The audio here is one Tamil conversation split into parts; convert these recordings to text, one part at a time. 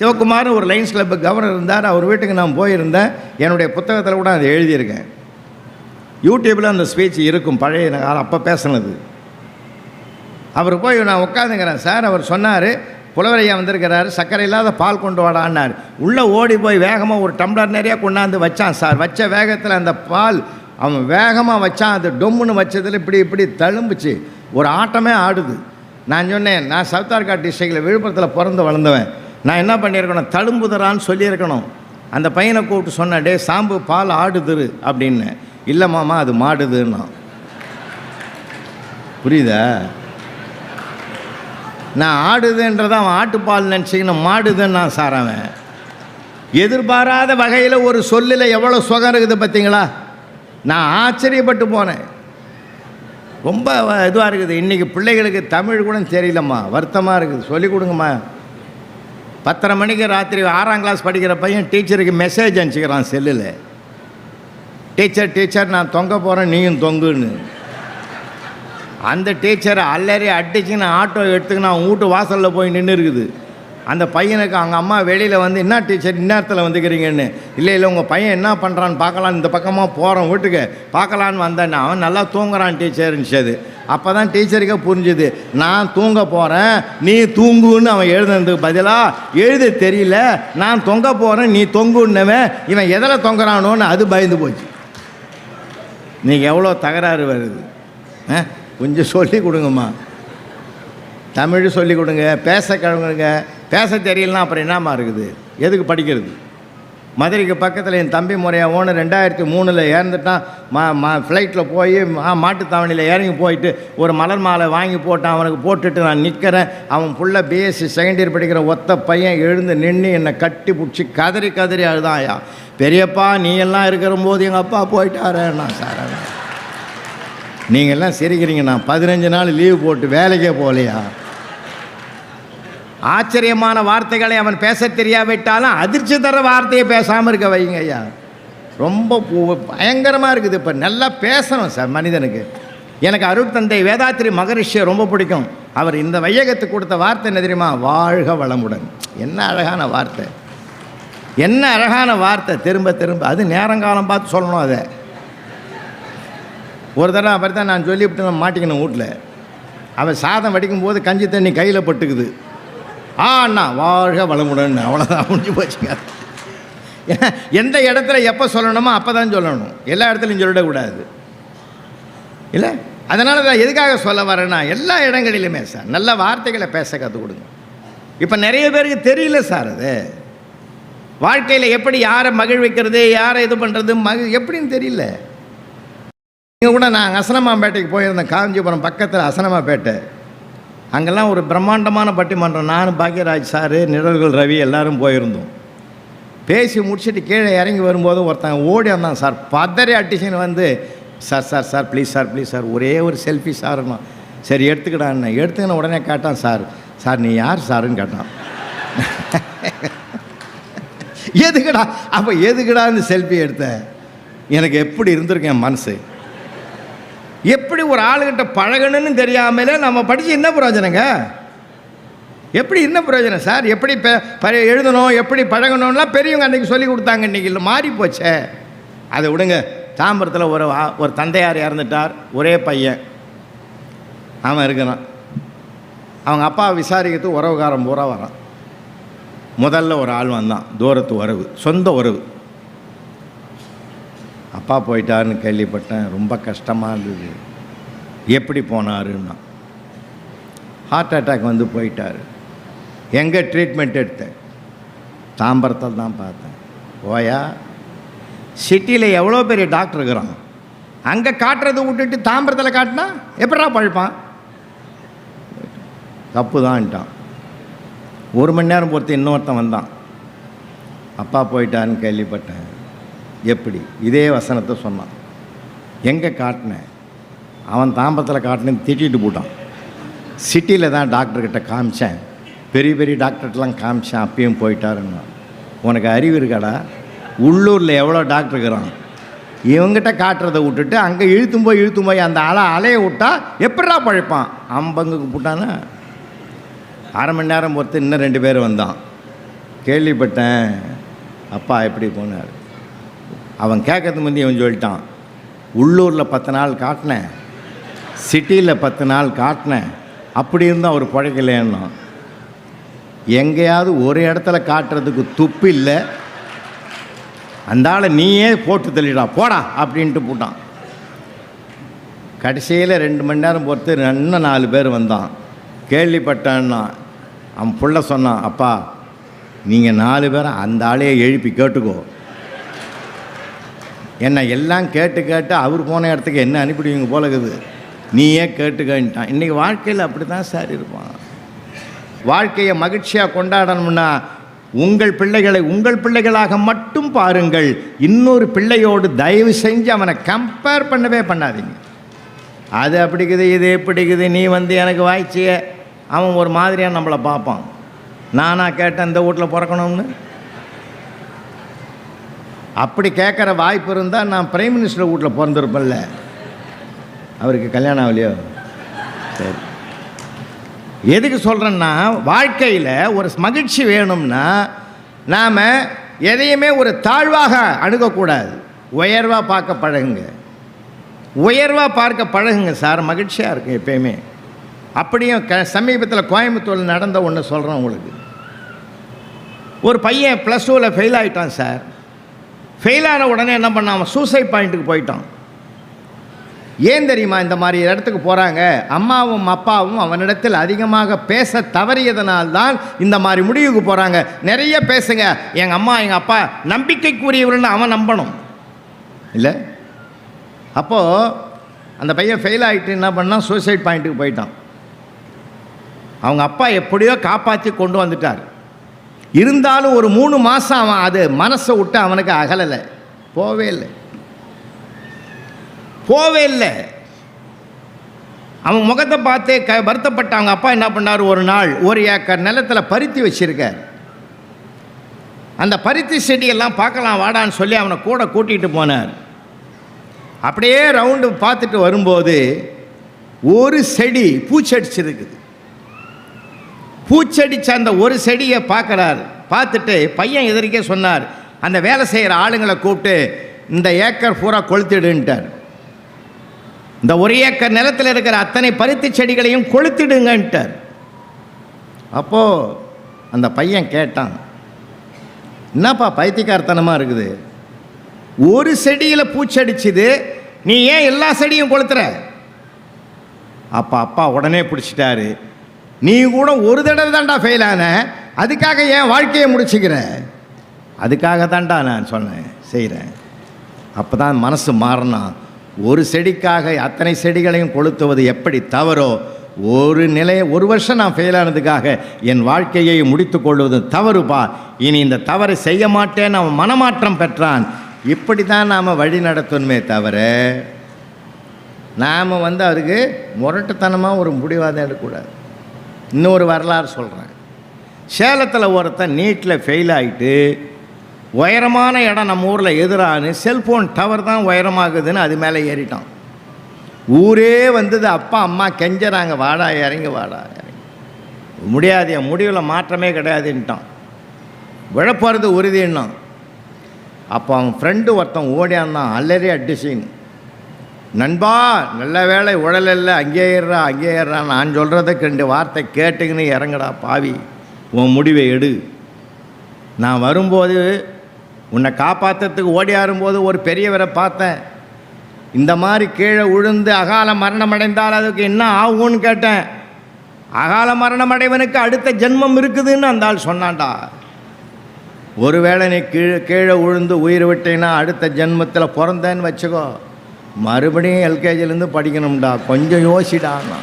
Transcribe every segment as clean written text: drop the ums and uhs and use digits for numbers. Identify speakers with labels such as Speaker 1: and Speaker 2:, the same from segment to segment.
Speaker 1: சிவகுமார்னு ஒரு லைன்ஸ் கிளப்பு கவர்னர் இருந்தார். அவர் வீட்டுக்கு நான் போயிருந்தேன். என்னுடைய புத்தகத்தில் கூட அதை எழுதியிருக்கேன். யூடியூப்பில் அந்த ஸ்பீச் இருக்கும், பழைய அப்போ பேசினது. அவர் போய் நான் உட்காந்துங்கிறேன் சார். அவர் சொன்னார், புலவரையா வந்திருக்கிறாரு, சர்க்கரை இல்லாத பால் கொண்டு வாடான்னார். உள்ளே ஓடி போய் வேகமாக ஒரு டம்ளர் நிறையா கொண்டாந்து வச்சான் சார். வச்ச வேகத்தில் அந்த பால் அவன் வேகமாக வச்சான். அது டொம்முன்னு வச்சதில் இப்படி தழும்புச்சு, ஒரு ஆட்டமே ஆடுது. நான் சொன்னேன், நான் சவுத்தார்காட் டிஸ்ட்ரிக்டில் விழுப்புரத்தில் பிறந்து வளர்ந்தவன், நான் என்ன பண்ணியிருக்கணும், தழும்புதரான்னு சொல்லியிருக்கணும். அந்த பையனை கூப்பிட்டு சொன்னேன், டே சாம்பு பால் ஆடுதுரு அப்படின்னு. இல்லை மாமா அது மாடுதுன்னா. புரியுதா? நான் ஆடுதுன்றதை அவன் ஆட்டுப்பால் நினச்சிக்கணும், மாடுதுன்னு நான் சார். அவன் எதிர்பாராத வகையில் ஒரு சொல்லில் எவ்வளோ சுகம் இருக்குது பார்த்தீங்களா? நான் ஆச்சரியப்பட்டு போனேன். ரொம்ப இதுவாக இருக்குது. இன்றைக்கி பிள்ளைகளுக்கு தமிழ் கூட தெரியலம்மா, வருத்தமாக இருக்குது. சொல்லிக் கொடுங்கம்மா. 10:30 மணிக்கு ராத்திரி 6ஆம் கிளாஸ் படிக்கிற பையன் டீச்சருக்கு மெசேஜ் அனுப்பிச்சிக்கிறான் செல்லில். டீச்சர் நான் தொங்க போகிறேன், நீயும் தொங்குன்னு. அந்த டீச்சரை அல்லறி அடிச்சுன்னு ஆட்டோ எடுத்துக்கின்னு அவன் வீட்டு வாசலில் போய் நின்று இருக்குது. அந்த பையனுக்கு அவங்க அம்மா வெளியில் வந்து, என்ன டீச்சர் இந்நேரத்தில் வந்துக்கிறீங்கன்னு. இல்லை உங்கள் பையன் என்ன பண்ணுறான்னு பார்க்கலான்னு இந்த பக்கமாக போகிறோம் வீட்டுக்கு, பார்க்கலான்னு வந்தேன்னு. அவன் நல்லா தூங்குறான் டீச்சர்னுச்சது. அப்போ தான் டீச்சருக்கே புரிஞ்சுது, நான் தூங்க போகிறேன் நீ தூங்குன்னு அவன் எழுதுனதுக்கு பதிலாக எழுத தெரியல, நான் தொங்க போகிறேன் நீ தொங்குன்னவன் இவன் எதில் தொங்குறானோன்னு அது பயந்து போச்சு. நீங்கள் எவ்வளோ தகராறு வருது. கொஞ்சம் சொல்லி கொடுங்கம்மா, தமிழ் சொல்லி கொடுங்க, பேச கழுவுங்க. பேச தெரியலனா அப்புறம் என்னம்மா இருக்குது, எதுக்கு படிக்கிறது? மதுரைக்கு பக்கத்தில் என் தம்பி முறையா ஓனர் 2003 இறந்துட்டான். ஃப்ளைட்டில் போய் மாட்டுத்தாவணியில் இறங்கி போயிட்டு ஒரு மலர் மாலை வாங்கி போட்டான். அவனுக்கு போட்டுட்டு நான் நிற்கிறேன். அவன் புள்ள பிஎஸ்சி செகண்ட் இயர் படிக்கிற ஒத்த பையன் எழுந்து நின்று என்னை கட்டி பிடிச்சி கதறி அழுதாயா, பெரியப்பா நீ எல்லாம் இருக்கிற போது எங்கள் அப்பா போயிட்டாரேண்ணா சார். நீங்கள் எல்லாம் சிரிக்கிறீங்க, நான் 15 நாள் லீவு போட்டு வேலைக்கே போகலையா? ஆச்சரியமான வார்த்தைகளை அவன் பேச தெரியாவிட்டாலும் அதிர்ச்சி தர வார்த்தையை பேசாமல் இருக்க வைங்க ஐயா. ரொம்ப பயங்கரமாக இருக்குது. இப்போ நல்லா பேசணும் சார் மனிதனுக்கு. எனக்கு அருட்தந்தை வேதாத்திரி மகரிஷியை ரொம்ப பிடிக்கும். அவர் இந்த வையகத்துக்கு கொடுத்த வார்த்தை என்ன தெரியுமா? வாழ்க வளமுடன். என்ன அழகான வார்த்தை, என்ன அழகான வார்த்தை. திரும்ப அது நேரங்காலம் பார்த்து சொல்லணும். அதை ஒரு தடவை அப்படி தான் நான் சொல்லிவிட்டு நான் மாட்டிக்கணும் வீட்டில். அவன் சாதம் வடிக்கும் போது கஞ்சி தண்ணி கையில் பட்டுக்குது. அண்ணா வாழ்க வளமுடன், அவ்வளோதான், முடிஞ்சு போச்சுங்க. எந்த இடத்துல எப்போ சொல்லணுமோ அப்போ தான் சொல்லணும், எல்லா இடத்துலையும் சொல்லிடக்கூடாது இல்லை. அதனால தான் எதுக்காக சொல்ல வரேன்னா, எல்லா இடங்களிலுமே சார் நல்ல வார்த்தைகளை பேச கற்றுக் கொடுங்க. இப்போ நிறைய பேருக்கு தெரியல சார், அது வாழ்க்கையில் எப்படி யாரை மகிழ்விக்கிறது, யாரை இது பண்ணுறது எப்படின்னு தெரியல. இங்கே கூட நான் அசனமாம்பேட்டைக்கு போயிருந்தேன். காஞ்சிபுரம் பக்கத்தில் அசனமாம்பேட்டை. அங்கெல்லாம் ஒரு பிரம்மாண்டமான பட்டிமன்றம். நான் பாக்யராஜ் சார், நிழல்கள் ரவி எல்லோரும் போயிருந்தோம். பேசி முடிச்சுட்டு கீழே இறங்கி வரும்போது ஒருத்தன் ஓடி வந்தான் சார். பதறி அட்டிஷன் வந்து, சார் ப்ளீஸ் சார் ஒரே ஒரு செல்ஃபி சார்னா. சரி எடுத்துக்கிடான்னு எடுத்துக்கின உடனே கேட்டான், சார் நீ யார் சாருன்னு கேட்டான். எதுக்குடா அப்போ எதுக்குடா இந்த செல்ஃபி எடுத்தேன்? எனக்கு எப்படி இருந்திருக்கேன் மனசு. எப்படி ஒரு ஆளுகிட்ட பழகணும்னு தெரியாமலே நம்ம படித்து என்ன பிரயோஜனங்க? எப்படி என்ன பிரயோஜனம் சார்? எப்படி எழுதணும், எப்படி பழகணும்லாம் பெரியவங்க அன்றைக்கி சொல்லி கொடுத்தாங்க. இன்றைக்கி இல்லை, மாறி போச்சே. அதை விடுங்க. தாம்பரத்தில் ஒரு தந்தையார் இறந்துட்டார், ஒரே பையன் அவன் இருக்கிறான். அவங்க அப்பா விசாரிக்கிறதுக்கு உறவுக்காரன் பூரா வரான். முதல்ல ஒரு ஆள் வந்தான், தூரத்து உறவு, சொந்த உறவு. அப்பா போயிட்டாருன்னு கேள்விப்பட்டேன், ரொம்ப கஷ்டமாக இருந்தது. எப்படி போனாருன்னா, ஹார்ட் அட்டாக் வந்து போயிட்டார். எங்கே ட்ரீட்மெண்ட் எடுத்தேன்? தாம்பரத்தில் தான் பார்த்தேன். ஓயா, சிட்டியில் எவ்வளோ பெரிய டாக்டர் இருக்கிறான், அங்கே காட்டுறதை விட்டுட்டு தாம்பரத்தில் காட்டினா எப்படா பழிப்பான்? தப்பு தான்ட்டான். 1 மணி நேரம் பொறுத்து இன்னொருத்தன் வந்தான். அப்பா போயிட்டான்னு கேள்விப்பட்டேன். எப்படி? இதே வசனத்தை சொன்னான். எங்கே காட்டினேன்? அவன் தாம்பரத்தில் காட்டினேன்னு திட்டிட்டு போட்டான். சிட்டியில் தான் டாக்டர்கிட்ட காமிச்சேன், பெரிய டாக்டர்கிட்டலாம் காமிச்சேன், அப்பயும் போயிட்டாருன்னா. உனக்கு அறிவு இருக்காடா? உள்ளூரில் எவ்வளோ டாக்டர் இருக்கிறான், இவங்ககிட்ட காட்டுறதை விட்டுட்டு அங்கே இழுத்தும் போய் அந்த அலையை விட்டா எப்படா பழைப்பான்? அம்பங்குக்கு போட்டானா. 1/2 மணி நேரம் பொறுத்து இன்னும் 2 பேர் வந்தான். கேள்விப்பட்டேன். அப்பா எப்படி போனார்? அவன் கேட்கறதுக்கு முந்தைய அவன் சொல்லிட்டான், உள்ளூரில் 10 நாள் காட்டினேன், சிட்டியில் 10 நாள் காட்டினேன், அப்படி இருந்தால் அவர் பிழைக்கலன்னா. எங்கேயாவது ஒரு இடத்துல காட்டுறதுக்கு துப்பு இல்லை, அந்த ஆளை நீயே போட்டு தள்ளிடா போடா அப்படின்ட்டு போட்டான். கடைசியில் 2 மணி நேரம் பொறுத்து இன்னும் 4 பேர் வந்தான். கேள்விப்பட்டான்னா அவன் புள்ள சொன்னான், அப்பா நீங்கள் 4 பேரை அந்த ஆளையே எழுப்பி கேட்டுக்கோ, என்ன எல்லாம் கேட்டு கேட்டு அவர் போன இடத்துக்கு என்ன அனுப்பிடுவீங்க போல இருக்குது, நீயே கேட்டுக்கிட்டான். இன்றைக்கி வாழ்க்கையில் அப்படி தான் சார் இருப்பான். வாழ்க்கையை மகிழ்ச்சியாக கொண்டாடணும்னா உங்கள் பிள்ளைகளை உங்கள் பிள்ளைகளாக மட்டும் பாருங்கள். இன்னொரு பிள்ளையோடு தயவு செஞ்சு அவனை கம்பேர் பண்ணவே பண்ணாதீங்க. அது அப்படிக்குது, இது எப்படிக்குது, நீ வந்து எனக்கு வாய்ச்சிய, அவன் ஒரு மாதிரியாக நம்மளை பார்ப்பான். நானாக கேட்டேன் இந்த வீட்டில் பிறக்கணும்னு? அப்படி கேட்குற வாய்ப்பு இருந்தால் நான் பிரைம் மினிஸ்டர் வீட்டில் பிறந்திருப்பேன்ல. அவருக்கு கல்யாணம் ஆகலையோ? சரி, எதுக்கு சொல்கிறேன்னா, வாழ்க்கையில் ஒரு மகிழ்ச்சி வேணும்னா நாம் எதையுமே ஒரு தாழ்வாக அணுகக்கூடாது, உயர்வாக பார்க்க பழகுங்க. உயர்வாக பார்க்க பழகுங்க சார், மகிழ்ச்சியாக இருக்கும் எப்பயுமே. அப்படியும் சமீபத்தில் கோயம்புத்தூரில் நடந்த ஒன்று சொல்கிறேன் உங்களுக்கு. ஒரு பையன் +2ல் ஃபெயில் ஆகிட்டான் சார். ஃபெயில் ஆன உடனே என்ன பண்ணான், அவன் சூசைட் பாயிண்ட்டுக்கு போயிட்டான். ஏன் தெரியுமா இந்த மாதிரி இடத்துக்கு போகிறாங்க? அம்மாவும் அப்பாவும் அவனிடத்தில் அதிகமாக பேச தவறியதனால்தான் இந்த மாதிரி முடிவுக்கு போகிறாங்க. நிறைய பேசுங்க, எங்கள் அம்மா எங்கள் அப்பா நம்பிக்கைக்குரியவர்கள்னு அவன் நம்பணும் இல்லை. அப்போது அந்த பையன் ஃபெயில் ஆகிட்டு என்ன பண்ணால் சூசைட் பாயிண்ட்டுக்கு போயிட்டான். அவங்க அப்பா எப்படியோ காப்பாற்றி கொண்டு வந்துட்டார். இருந்தாலும் ஒரு 3 மாதம் அவன் அது மனசை விட்டு அவனுக்கு அகலலை, போவே இல்லை. அவன் முகத்தை பார்த்து வருத்தப்பட்ட அவங்க அப்பா என்ன பண்ணார், ஒரு நாள் 1 ஏக்கர் நிலத்தில் பருத்தி வச்சிருக்கார். அந்த பருத்தி செடியெல்லாம் பார்க்கலாம் வாடான்னு சொல்லி அவனை கூட கூட்டிகிட்டு போனார். அப்படியே ரவுண்டு பார்த்துட்டு வரும்போது ஒரு செடி பூச்சடிச்சிருக்குது. பூச்சடிச்ச அந்த ஒரு செடியை பார்க்குறார். பார்த்துட்டு பையன் எதிர்க்கே சொன்னார், அந்த வேலை செய்கிற ஆளுங்களை கூப்பிட்டு இந்த ஏக்கர் பூரா கொளுத்திடுன்ட்டார். இந்த 1 ஏக்கர் நிலத்தில் இருக்கிற அத்தனை பருத்தி செடிகளையும் கொளுத்திடுங்கன்ட்டார். அப்போது அந்த பையன் கேட்டான், என்னப்பா பைத்தியக்காரத்தனமாக இருக்குது, ஒரு செடியில் பூச்சடிச்சுது, நீ ஏன் எல்லா செடியும் கொளுத்துற? அப்பா உடனே பிடிச்சிட்டாரு, நீ கூட ஒரு தடவை தான்டா ஃபெயில் ஆன, அதுக்காக ஏன் வாழ்க்கையை முடிச்சுக்கிற? அதுக்காக தான்டா நான் சொன்னேன் செய்கிறேன். அப்போ தான் மனசு மாறினா. ஒரு செடிக்காக அத்தனை செடிகளையும் கொளுத்துவது எப்படி தவறோ, ஒரு வருஷம் நான் ஃபெயில் ஆனதுக்காக என் வாழ்க்கையை முடித்து கொள்வது தவறுப்பா, இனி இந்த தவறை செய்ய மாட்டேன்னு அவன் மனமாற்றம் பெற்றான். இப்படி தான் நாம் வழி நடத்தணுமே தவிர நாம் அதுக்கு முரட்டுத்தனமாக ஒரு முடிவாக எடுக்கக்கூடாது. இன்னொரு வரலாறு சொல்கிறேன். சேலத்தில் ஒருத்தன் நீட்டில் ஃபெயில் ஆகிட்டு உயரமான இடம் நம்ம ஊரில் எதிரானு செல்ஃபோன் டவர் தான் உயரமாகுதுன்னு அது மேலே ஏறிட்டான். ஊரே வந்தது, அப்பா அம்மா கெஞ்சறாங்க, வாடா இறங்கி முடியாது, என் முடிவில் மாற்றமே கிடையாதுன்ட்டான். விழப்போகிறது உறுதின்னான். அப்போ அவன் ஃப்ரெண்டு ஒருத்தன் ஓடியாந்தான், அல்லறி அடிச்சின்னு, நண்பா நல்ல வேலை உடலில் அங்கே ஏறுறா, நான் சொல்கிறதுக்கு 2 வார்த்தை கேட்டுக்கின்னு இறங்கடா பாவி, உன் முடிவை எடு. நான் வரும்போது உன்னை காப்பாற்றுறதுக்கு ஓடியாரும்போது ஒரு பெரியவரை பார்த்தேன், இந்த மாதிரி கீழே விழுந்து அகால மரணம் அடைந்தால் அதுக்கு என்ன ஆகும்னு கேட்டேன். அகால மரணம் அடைவனுக்கு அடுத்த ஜென்மம் இருக்குதுன்னு அந்த ஆள் சொன்னான்டா. ஒருவேளை நீ கீழே விழுந்து உயிர் விட்டேன்னா அடுத்த ஜென்மத்தில் பிறந்தேன்னு வச்சுக்கோ, மறுபடியும் எல்கேஜிலேருந்து படிக்கணும்டா, கொஞ்சம் யோசிடான்னா.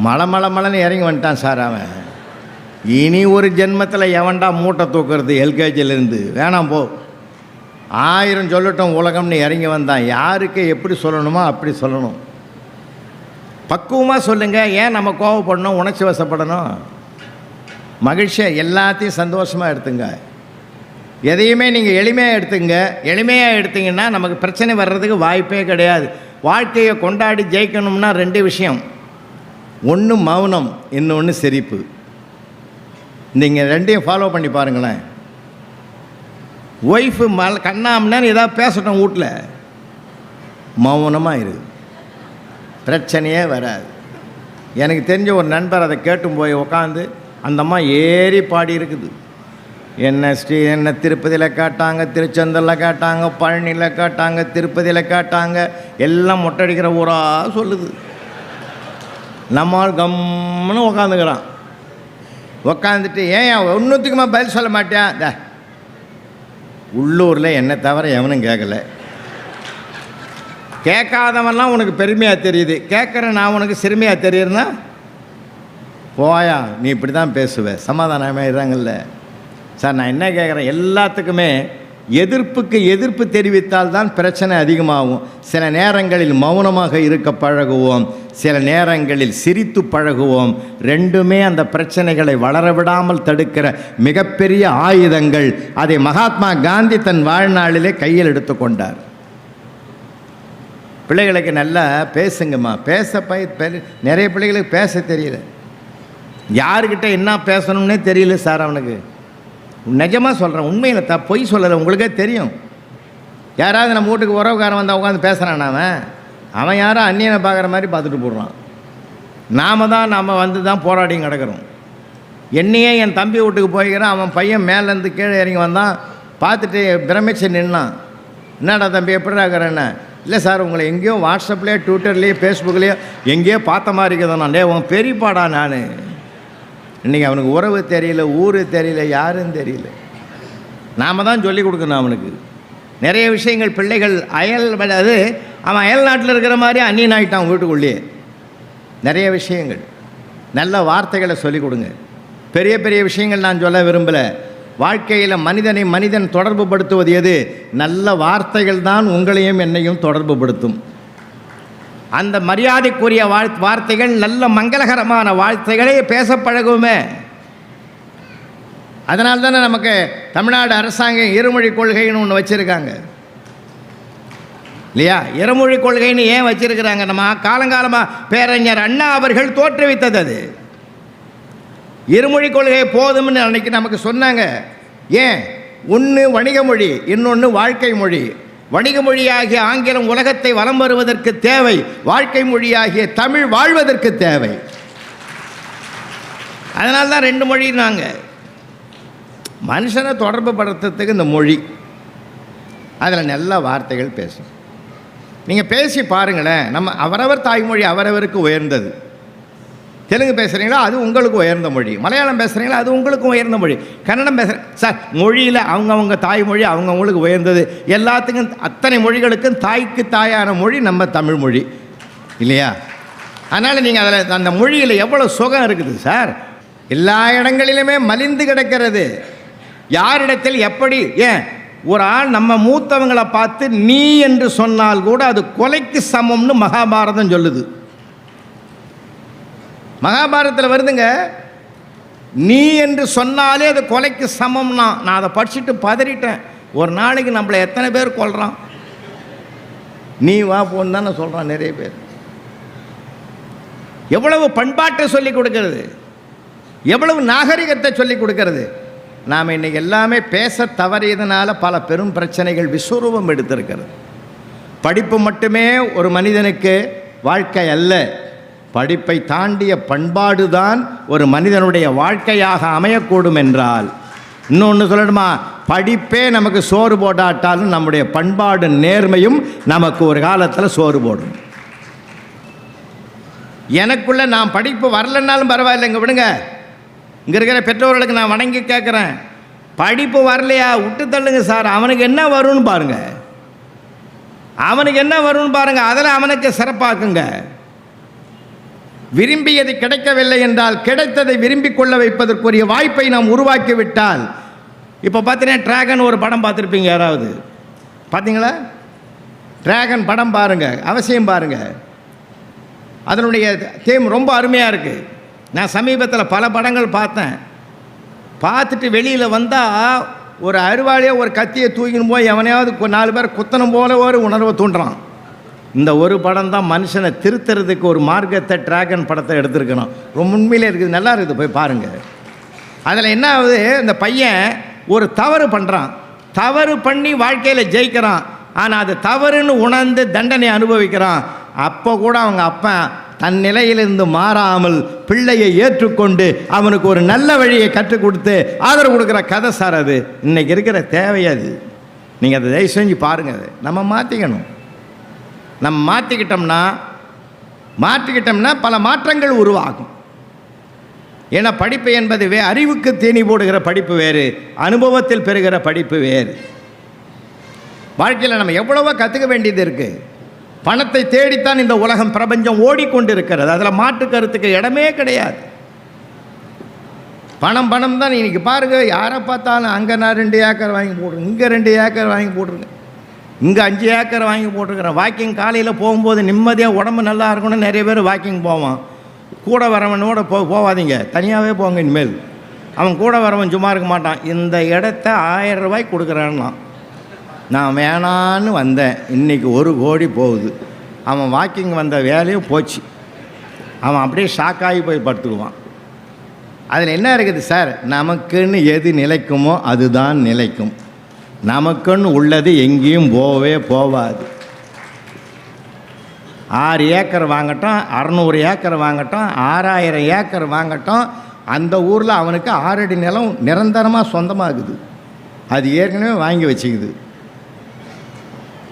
Speaker 1: மலைன்னு இறங்கி வந்துட்டான் சார் அவன். இனி ஒரு ஜென்மத்தில் எவன்டா மூட்டை தூக்குறது எல்கேஜிலேருந்து, வேணாம் போ, 1000 சொல்லட்டும் உலகம்னு இறங்கி வந்தான். யாருக்கு எப்படி சொல்லணுமோ அப்படி சொல்லணும், பக்குவமாக சொல்லுங்கள். ஏன் நம்ம கோவப்படணும், உணர்ச்சி வசப்படணும்? மகிழ்ச்சியாக எல்லாத்தையும் சந்தோஷமாக எடுத்துங்க. எதையுமே நீங்கள் எளிமையாக எடுத்துங்க. எளிமையாக எடுத்திங்கன்னா நமக்கு பிரச்சனை வர்றதுக்கு வாய்ப்பே கிடையாது. வாழ்க்கையை கொண்டாடி ஜெயிக்கணும்னா 2 விஷயம், ஒன்று மௌனம், இன்னொன்று சிரிப்பு. நீங்கள் ரெண்டையும் ஃபாலோ பண்ணி பாருங்களேன். ஒய்ஃபு கண்ணாமன்னு ஏதாவது பேசட்டும், வீட்டில் மௌனமாக இருக்குது, பிரச்சனையே வராது. எனக்கு தெரிஞ்ச ஒரு நண்பர் அதை கேட்டும் போய் உட்காந்து அந்த அம்மா ஏறி பாடி இருக்குது. என்ன திருப்பதியில் காட்டாங்க, திருச்செந்தூரில் காட்டாங்க, பழனியில் காட்டாங்க, திருப்பதியில் காட்டாங்க, எல்லாம் மொட்டடிக்கிற ஊராக சொல்லுது. நம்மால் கம்முன்னு உக்காந்துக்கிறான். உக்காந்துட்டு ஏன் ஒன்றுத்துக்குமா பதில் சொல்ல மாட்டேன்? உள்ளூரில் என்னை தவிர எவனும் கேட்கல. கேட்காதவன்லாம் உனக்கு பெருமையாக தெரியுது, கேட்குற நான் உனக்கு சிறுமையாக தெரியுதுன்னா போயா, நீ இப்படி தான் பேசுவேன். சமாதானமாக இருறாங்கல்ல சார். நான் என்ன கேட்குறேன், எல்லாத்துக்குமே எதிர்ப்புக்கு எதிர்ப்பு தெரிவித்தால் தான் பிரச்சனை அதிகமாகும். சில நேரங்களில் மௌனமாக இருக்க பழகுவோம், சில நேரங்களில் சிரித்து பழகுவோம். ரெண்டுமே அந்த பிரச்சனைகளை வளர விடாமல் தடுக்கிற மிகப்பெரிய ஆயுதங்கள். அதை மகாத்மா காந்தி தன் வாழ்நாளிலே கையில் எடுத்துக்கொண்டார். பிள்ளைகளுக்கு நல்லா பேசுங்கம்மா, நிறைய பிள்ளைகளுக்கு பேச தெரியல, யாருக்கிட்ட என்ன பேசணும்னே தெரியல சார். அவனுக்கு நிஜமாக சொல்கிறேன், உண்மையில் பொய் சொல்லலை, உங்களுக்கே தெரியும். யாராவது நம்ம வீட்டுக்கு உறவுக்காரன் வந்தால் உட்காந்து பேசுகிறான், அவன் யாரும் அந்நியனை பார்க்குற மாதிரி பார்த்துட்டு போடுறான். நாம் வந்து தான் போராடியும் கிடக்கிறோம். என்னையே என் தம்பி வீட்டுக்கு போய்க்கிறேன், அவன் பையன் மேலேருந்து கீழே இறங்கி வந்தான், பார்த்துட்டு பிரமிச்சு நின்னான். என்னடா தம்பி எப்படி இருக்கிறேன்னு? இல்லை சார், உங்களை எங்கேயோ வாட்ஸ்அப்லேயோ ட்விட்டர்லேயோ ஃபேஸ்புக்லேயோ எங்கேயோ பார்த்த மாதிரி இருக்குதுண்ணா. டே உன் பெரியப்பாடா நான். இன்றைக்கி அவனுக்கு உறவு தெரியல, ஊர் தெரியல, யாருன்னு தெரியல. நாம் தான் சொல்லிக் கொடுக்கணும் அவனுக்கு நிறைய விஷயங்கள். பிள்ளைகள் அது அவன் அயல் நாட்டில் இருக்கிற மாதிரி அந்நியன் ஆகிட்டான் வீட்டுக்குள்ளேயே. நிறைய விஷயங்கள், நல்ல வார்த்தைகளை சொல்லிக் கொடுங்க. பெரிய பெரிய விஷயங்கள் நான் சொல்ல விரும்பலை. வாழ்க்கையில் மனிதன் தொடர்பு படுத்துவது எது? நல்ல வார்த்தைகள் தான் உங்களையும் என்னையும் தொடர்பு படுத்தும். அந்த மரியாதைக்குரிய வார்த்தைகள், நல்ல மங்களகரமான வார்த்தைகளே பேச பழகுமே. அதனால தானே நமக்கு தமிழ்நாடு அரசாங்கம் இருமொழி கொள்கைன்னு ஒன்று வச்சுருக்காங்க இல்லையா? இருமொழி கொள்கைன்னு ஏன் வச்சுருக்கிறாங்க? நம்ம காலங்காலமாக பேரறிஞர் அண்ணா அவர்கள் தோற்றுவித்தது அது. இருமொழி கொள்கை போதும்னு அன்றைக்கி நமக்கு சொன்னாங்க. ஏன்? ஒன்று வணிக மொழி, இன்னொன்று வாழ்க்கை மொழி. வணிக மொழியாகிய ஆங்கிலம் உலகத்தை வலம் வருவதற்கு தேவை, வாழ்க்கை மொழியாகிய தமிழ் வாழ்வதற்கு தேவை. அதனால தான் ரெண்டு மொழினாங்க. மனுஷனை தொடர்பு படுத்துறதுக்கு இந்த மொழி, அதில் நல்ல வார்த்தைகள் பேசும். நீங்கள் பேசி பாருங்களேன். நம்ம அவரவர் தாய்மொழி அவரவருக்கு உயர்ந்தது. தெலுங்கு பேசுகிறீங்களா, அது உங்களுக்கு உயர்ந்த மொழி. மலையாளம் பேசுகிறீங்களா, அது உங்களுக்கு உயர்ந்த மொழி. கன்னடம் பேசுகிறேன் சார், மொழியில் அவங்கவுங்க தாய்மொழி அவங்கவுங்களுக்கு உயர்ந்தது. எல்லாத்துக்கும் அத்தனை மொழிகளுக்கும் தாய்க்கு தாயான மொழி நம்ம தமிழ் மொழி இல்லையா? அதனால் நீங்கள் அதில் அந்த மொழியில் எவ்வளோ சுகம் இருக்குது சார். எல்லா இடங்களிலுமே மலிந்து கிடக்கிறது. யாரிடத்தில் எப்படி? ஏன் ஒரு ஆள் நம்ம மூத்தவங்களை பார்த்து நீ என்று சொன்னால் கூட அது கொலைக்கு சமம்னு மகாபாரதம் சொல்லுது. மகாபாரதத்தில் வருதுங்க, நீ என்று சொன்னாலே அது கொலைக்கு சமம்னா. நான் அதை படிச்சுட்டு பதறிட்டேன். ஒரு நாளைக்கு நம்மளை எத்தனை பேர் கொல்றான்? நீ வா போன்னு தானே சொல்கிறான் நிறைய பேர். எவ்வளவு பண்பாட்டை சொல்லிக் கொடுக்கறது, எவ்வளவு நாகரிகத்தை சொல்லிக் கொடுக்கறது. நாம் இன்றைக்கி எல்லாமே பேச தவறியதுனால பல பெரும் பிரச்சனைகள் விஸ்வரூபம் எடுத்திருக்கிறது. படிப்பு மட்டுமே ஒரு மனிதனுக்கு வாழ்க்கை அல்ல. படிப்பை தாண்டிய பண்பாடு தான் ஒரு மனிதனுடைய வாழ்க்கையாக அமையக்கூடும் என்றால், இன்னொன்று சொல்லணுமா, படிப்பே நமக்கு சோறு போடாட்டாலும் நம்முடைய பண்பாடு நேர்மையும் நமக்கு ஒரு காலத்தில் சோறு போடும். எனக்குள்ள நான் படிப்பு வரலன்னாலும் பரவாயில்லைங்க, விடுங்க. இங்கே இருக்கிற பெற்றோர்களுக்கு நான் வணங்கி கேட்குறேன், படிப்பு வரலையா விட்டு தள்ளுங்க சார். அவனுக்கு என்ன வரும்னு பாருங்க, அவனுக்கு என்ன வரும்னு பாருங்க, அதில் அவனுக்கு சிறப்பாக்குங்க. விரும்பியது கிடைக்கவில்லை என்றால் கிடைத்ததை விரும்பிக் கொள்ள வைப்பதற்குரிய வாய்ப்பை நாம் உருவாக்கிவிட்டால், இப்போ பார்த்தீங்கன்னா டிராகன் ஒரு படம் பார்த்துருப்பீங்க, யாராவது பார்த்தீங்களா? டிராகன் படம் பாருங்கள், அவசியம் பாருங்கள். அதனுடைய தீம் ரொம்ப அருமையாக இருக்குது. நான் சமீபத்தில் பல படங்கள் பார்த்தேன். பார்த்துட்டு வெளியில் வந்தால் ஒரு அருவாளியை ஒரு கத்தியை தூக்கின்னு போய் எவனையாவது 4 பேர் குத்தணும் போல ஒரு உணர்வை தூண்டுறான். இந்த ஒரு படம் தான் மனுஷனை திருத்துறதுக்கு ஒரு மார்க்கத்தை டிராகன் படத்தை எடுத்துருக்கணும். ரொம்ப உண்மையிலே இருக்குது, நல்லா இருக்குது, போய் பாருங்கள். அதில் என்ன ஆகுது, இந்த பையன் ஒரு தவறு பண்ணுறான், தவறு பண்ணி வாழ்க்கையில் ஜெயிக்கிறான். ஆனால் அது தவறுன்னு உணர்ந்து தண்டனை அனுபவிக்கிறான். அப்போ கூட அவங்க அப்பா தன் நிலையிலிருந்து மாறாமல் பிள்ளையை ஏற்றுக்கொண்டு அவனுக்கு ஒரு நல்ல வழியை கற்றுக் கொடுத்து ஆதரவு கொடுக்குற கதை சார். அது இன்றைக்கி இருக்கிற தேவை. அது நீங்கள் அதை தயவு செஞ்சு பாருங்கள். அது நம்ம மாற்றிக்கணும். நம்ம மாற்றிக்கிட்டோம்னா பல மாற்றங்கள் உருவாகும். ஏன்னா படிப்பு என்பது அறிவுக்கு தீனி போடுகிற படிப்பு வேறு, அனுபவத்தில் பெறுகிற படிப்பு வேறு. வாழ்க்கையில் நம்ம எவ்வளவோ கற்றுக்க வேண்டியது இருக்குது. பணத்தை தேடித்தான் இந்த உலகம் பிரபஞ்சம் ஓடிக்கொண்டிருக்கிறது. அதில் மாற்று கருத்துக்கு இடமே கிடையாது. பணம் தான். இன்றைக்கி பாருங்கள், யாரை பார்த்தாலும் அங்கே நான் 2 ஏக்கர் வாங்கி போட்டுருங்க, இங்கே 2 ஏக்கர் வாங்கி போட்டுருங்க, இங்கே 5 ஏக்கர் வாங்கி போட்டுருக்குறேன். வாக்கிங் காலையில் போகும்போது நிம்மதியாக உடம்பு நல்லா இருக்கணும்னு நிறைய பேர் வாக்கிங் போவான். கூட வரவனோட போகாதீங்க, தனியாகவே போங்க. இனிமேல் அவன் கூட வரவன் சும்மா இருக்க மாட்டான். இந்த இடத்த 1000 ரூபாய்க்கு கொடுக்குறான்னா நான் வேணான்னு வந்தேன், இன்றைக்கி 1 கோடி போகுது. அவன் வாக்கிங் வந்த வேலையும் போச்சு. அவன் அப்படியே ஷாக்காகி போய் படுத்துக்குவான். அதில் என்ன இருக்குது சார், நமக்குன்னு எது நிலைக்குமோ அதுதான் நிலைக்கும். நமக்குன்னு உள்ளது எங்கேயும் போகவே போகாது. 6 ஏக்கர் வாங்கட்டும், 600 ஏக்கர் வாங்கட்டும், 6000 ஏக்கர் வாங்கட்டும், அந்த ஊரில் அவனுக்கு 6 அடி நிலம் நிரந்தரமாக சொந்தமாகுது. அது ஏற்கனவே வாங்கி வச்சுக்குது.